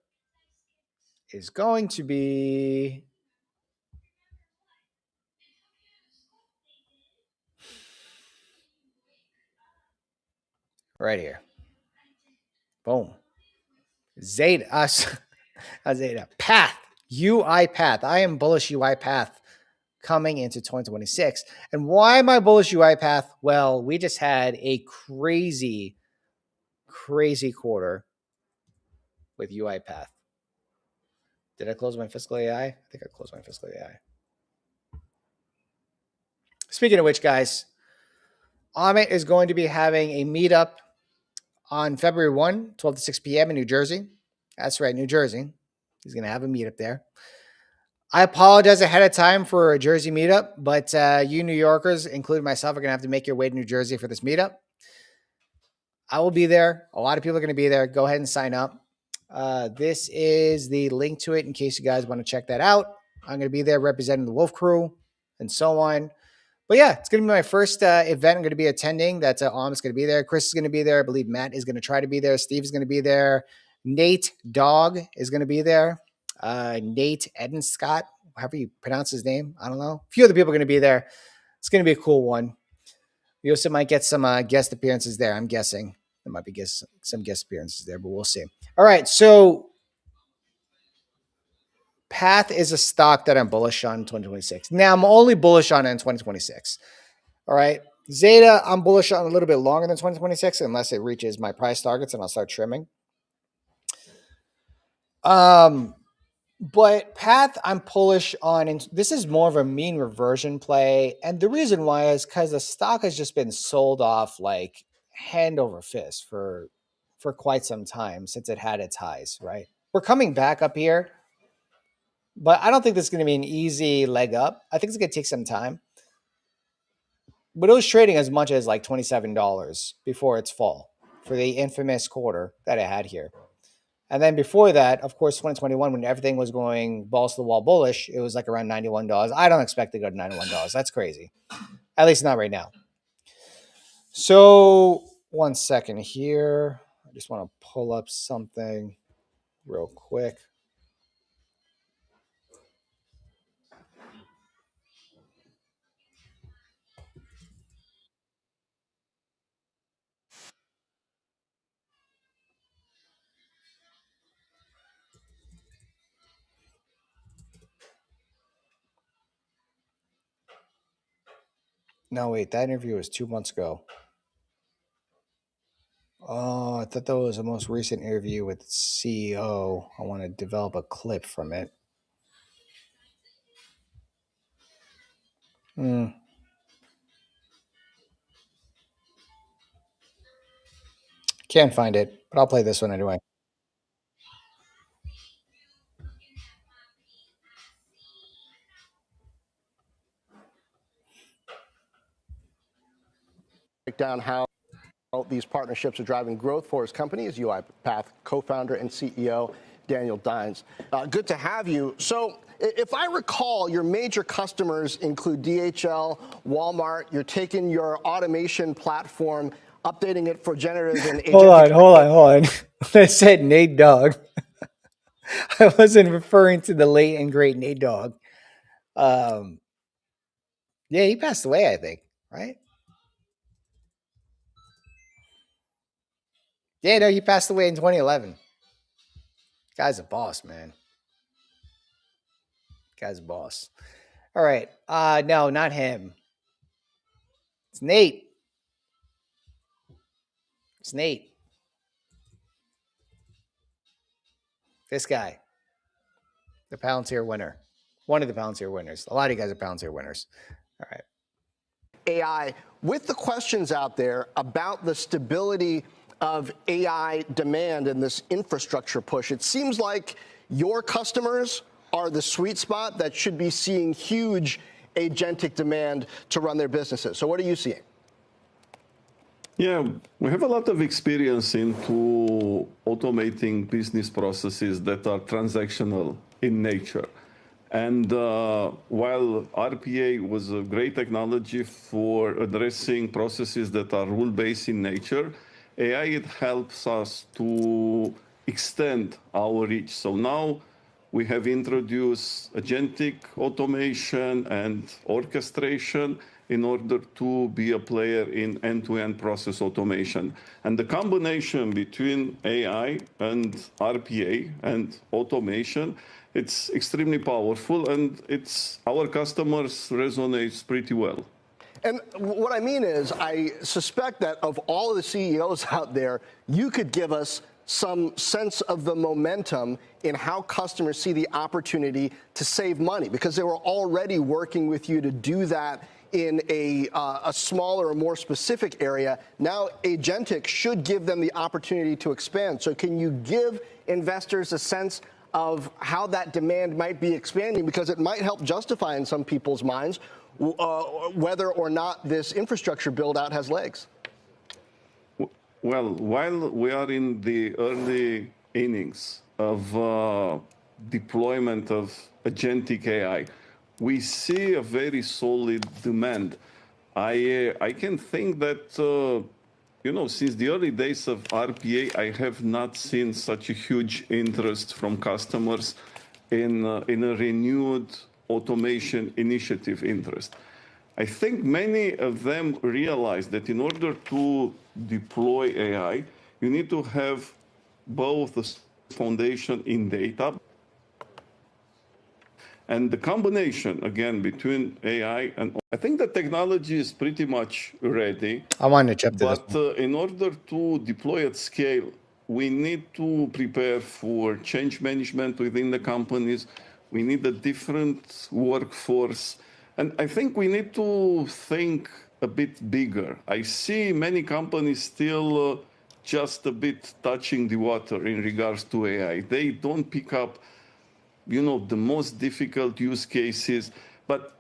is going to be right here. Boom. Zeta. Zeta. Path. UiPath. I am bullish UiPath coming into 2026. And why am I bullish UiPath? Well, we just had a crazy quarter with UiPath. Did I close my fiscal AI? I think I closed my fiscal AI. Speaking of which, guys, Amit is going to be having a meetup on February 1, 12 to 6 p.m. in New Jersey. That's right, New Jersey. He's going to have a meetup there. I apologize ahead of time for a Jersey meetup, but you New Yorkers, including myself, are going to have to make your way to New Jersey for this meetup. I will be there. A lot of people are going to be there. Go ahead and sign up. This is the link to it in case you guys want to check that out. I'm going to be there representing the Wolf Crew and so on. But yeah, it's going to be my first event I'm going to be attending. That's Om's going to be there. Chris is going to be there. I believe Matt is going to try to be there. Steve is going to be there. Nate Dog is going to be there. Nate Edenscott, however you pronounce his name. I don't know. A few other people are going to be there. It's going to be a cool one. We also might get some guest appearances there. I'm guessing there might be some guest appearances there, but we'll see. All right. So Path is a stock that I'm bullish on in 2026. Now I'm only bullish on it in 2026. All right. Zeta, I'm bullish on a little bit longer than 2026, unless it reaches my price targets and I'll start trimming. But Path, I'm bullish on, and this is more of a mean reversion play. And the reason why is because the stock has just been sold off like hand over fist for quite some time since it had its highs, right? We're coming back up here, but I don't think this is going to be an easy leg up. I think it's going to take some time. But it was trading as much as like $27 before its fall for the infamous quarter that it had here. And then before that, of course, 2021, when everything was going balls to the wall bullish, it was like around $91. I don't expect to go to $91. That's crazy. At least not right now. So 1 second here. I just want to pull up something real quick. No, wait, that interview was 2 months ago. Oh, I thought that was the most recent interview with the CEO. I want to develop a clip from it. Can't find it, but I'll play this one anyway. Break down how these partnerships are driving growth for his company is UiPath co-founder and CEO Daniel Dines. Good to have you. So if I recall, your major customers include DHL, Walmart. You're taking your automation platform, updating it for generative and agentic. Hold on. I said Nate Dogg. I wasn't referring to the late and great Nate Dogg. Yeah, he passed away, I think, right? Yeah, no, he passed away in 2011. Guy's a boss, man. Guy's a boss. All right. No, not him. It's Nate. It's Nate. This guy. The Palantir winner. One of the Palantir winners. A lot of you guys are Palantir winners. All right. AI, with the questions out there about the stability of AI demand and this infrastructure push, it seems like your customers are the sweet spot that should be seeing huge agentic demand to run their businesses. So what are you seeing? Yeah, we have a lot of experience into automating business processes that are transactional in nature. And while RPA was a great technology for addressing processes that are rule-based in nature, AI, it helps us to extend our reach. So now we have introduced agentic automation and orchestration in order to be a player in end-to-end process automation. And the combination between AI and RPA and automation, it's extremely powerful, and our customers resonates pretty well. And what I mean is, I suspect that of all of the CEOs out there, you could give us some sense of the momentum in how customers see the opportunity to save money, because they were already working with you to do that in a smaller or more specific area. Now, agentic should give them the opportunity to expand. So can you give investors a sense of how that demand might be expanding, because it might help justify in some people's minds whether or not this infrastructure build out has legs? Well, while we are in the early innings of deployment of agentic AI, we see a very solid demand I can think that, since the early days of RPA, I have not seen such a huge interest from customers in a renewed automation initiative interest. I think many of them realize that in order to deploy AI, you need to have both the foundation in data and the combination, again, between AI and I think the technology is pretty much ready. I wanted to jump to this But one. in order to deploy at scale, we need to prepare for change management within the companies. We need a different workforce. And I think we need to think a bit bigger. I see many companies still just a bit touching the water in regards to AI. They don't pick up, the most difficult use cases. But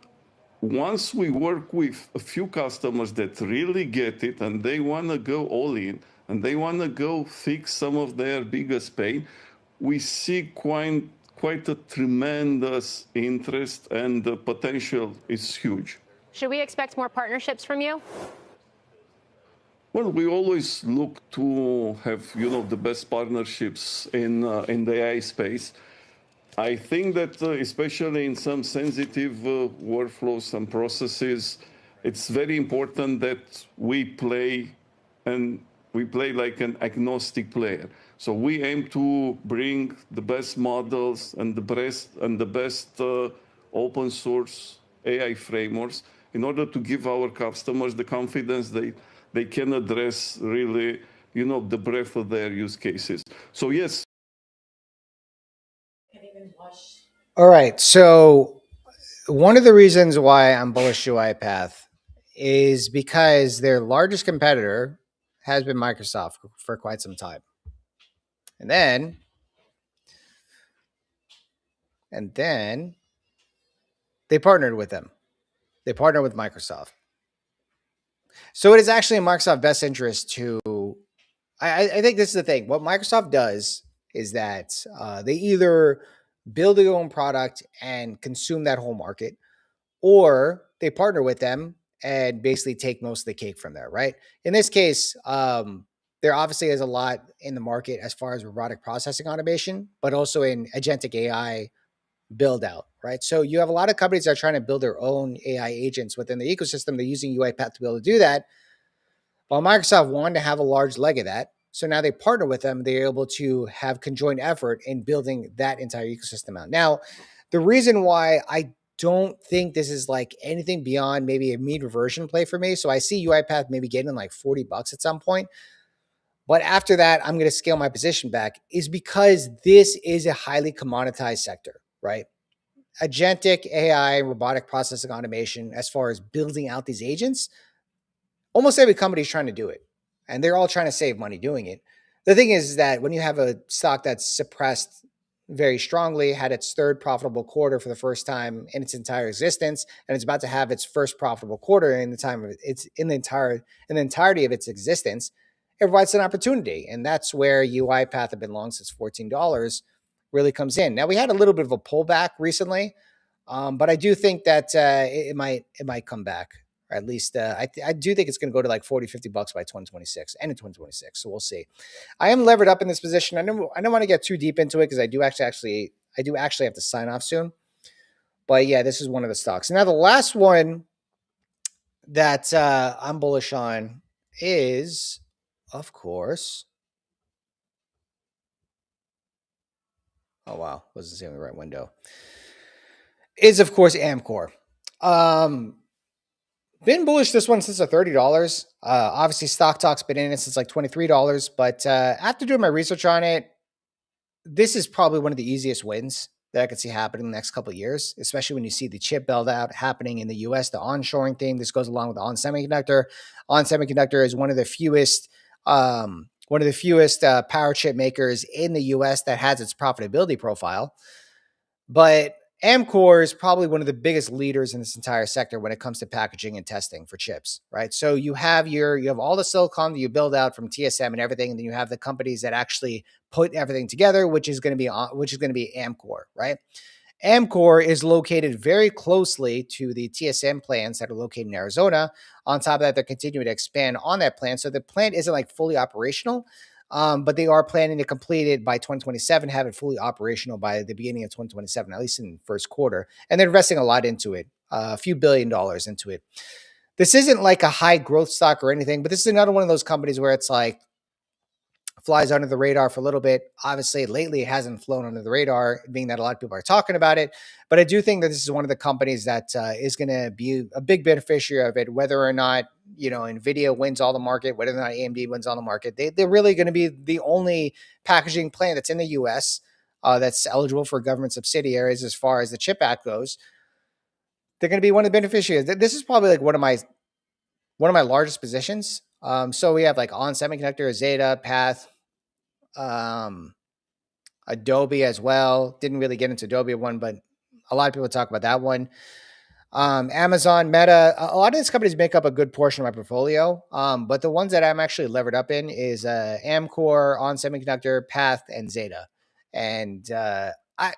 once we work with a few customers that really get it and they want to go all in and they want to go fix some of their biggest pain, we see quite a tremendous interest, and the potential is huge. Should we expect more partnerships from you? Well, we always look to have, the best partnerships in the AI space. I think that especially in some sensitive workflows and processes, it's very important that we play like an agnostic player. So we aim to bring the best models and the best open source AI frameworks in order to give our customers the confidence they can address really, the breadth of their use cases. So yes. All right. So one of the reasons why I'm bullish UiPath is because their largest competitor has been Microsoft for quite some time. And then they partnered with them. They partnered with Microsoft. So it is actually in Microsoft's best interest to, I think this is the thing. What Microsoft does is that they either build their own product and consume that whole market, or they partner with them and basically take most of the cake from there, right? In this case, there obviously is a lot in the market as far as robotic processing automation, but also in agentic AI build out, right? So you have a lot of companies that are trying to build their own AI agents within the ecosystem. They're using UiPath to be able to do that. While Microsoft wanted to have a large leg of that, so now they partner with them. They're able to have conjoined effort in building that entire ecosystem out. Now, the reason why I don't think this is like anything beyond maybe a mean reversion play for me. So I see UiPath maybe getting like $40 at some point. But after that, I'm going to scale my position back, is because this is a highly commoditized sector, right? Agentic AI, robotic processing automation, as far as building out these agents, almost every company is trying to do it, and they're all trying to save money doing it. The thing is that when you have a stock that's suppressed very strongly, had its third profitable quarter for the first time in its entire existence, and it's about to have its first profitable quarter in the time of it's in the entirety of its existence, it provides an opportunity, and that's where UiPath have been long since $14 really comes in. Now we had a little bit of a pullback recently, but I do think that it might come back. Or at least I do think it's going to go to like $40-50 by 2026 and in 2026. So we'll see. I am levered up in this position. I don't want to get too deep into it because I do actually have to sign off soon. But yeah, this is one of the stocks. Now the last one that I'm bullish on is, of course. Oh wow, wasn't seeing the right window. Is of course Amcor. Been bullish this one since the $30. Obviously, Stock Talk's been in it since like $23. But after doing my research on it, this is probably one of the easiest wins that I could see happening in the next couple of years, especially when you see the chip build out happening in the US, the onshoring thing. This goes along with the ON Semiconductor. ON Semiconductor is one of the fewest power chip makers in the US that has its profitability profile. But Amcor is probably one of the biggest leaders in this entire sector when it comes to packaging and testing for chips, right? So you have all the silicon that you build out from TSM and everything, and then you have the companies that actually put everything together, which is going to be Amcor, right? Amcor is located very closely to the TSM plants that are located in Arizona. On top of that, they're continuing to expand on that plant. So the plant isn't like fully operational, but they are planning to complete it by 2027, have it fully operational by the beginning of 2027, at least in the first quarter. And they're investing a lot into it, a few $1 billion into it. This isn't like a high growth stock or anything, but this is another one of those companies where it's like, flies under the radar for a little bit. Obviously, lately it hasn't flown under the radar, being that a lot of people are talking about it. But I do think that this is one of the companies that is going to be a big beneficiary of it, whether or not, NVIDIA wins all the market, whether or not AMD wins all the market. They're really going to be the only packaging plant that's in the U.S. That's eligible for government subsidiaries as far as the CHIP Act goes. They're going to be one of the beneficiaries. This is probably like one of my largest positions. So we have like On Semiconductor, Zeta, Path, Adobe as well. Didn't really get into Adobe one, but a lot of people talk about that one. Amazon, Meta, a lot of these companies make up a good portion of my portfolio. But the ones that I'm actually levered up in is Amcor, On Semiconductor, Path, and Zeta. And I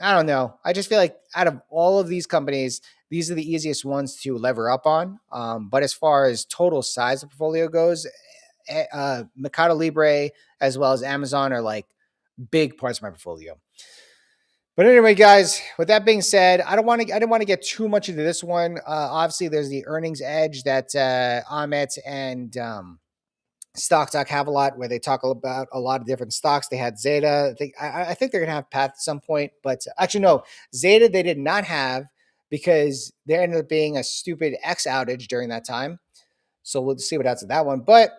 don't know. I just feel like out of all of these companies, these are the easiest ones to lever up on. But as far as total size of portfolio goes, Mercado Libre as well as Amazon are like big parts of my portfolio. But anyway, guys, with that being said, I didn't want to get too much into this one. Obviously, there's the earnings edge that Amit and Stock Talk have a lot, where they talk about a lot of different stocks. They had Zeta. I think they're going to have Path at some point. But actually, no, Zeta they did not have because there ended up being a stupid X outage during that time. So we'll see what happens with that one. But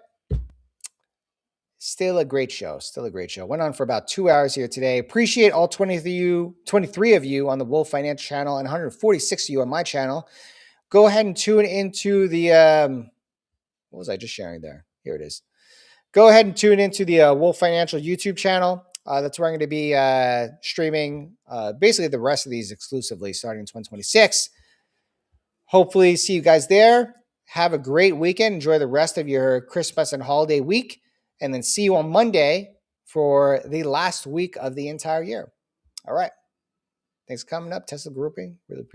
still a great show. Went on for about 2 hours here today. Appreciate all 23 of you on the Wolf Financial channel and 146 of you on my channel. Go ahead and tune into the, what was I just sharing there? Here it is. Go ahead and tune into the Wolf Financial YouTube channel. That's where I'm going to be streaming basically the rest of these exclusively starting in 2026. Hopefully see you guys there. Have a great weekend. Enjoy the rest of your Christmas and holiday week. And then see you on Monday for the last week of the entire year. All right. Thanks for coming up. Tesla grouping. Really appreciate it.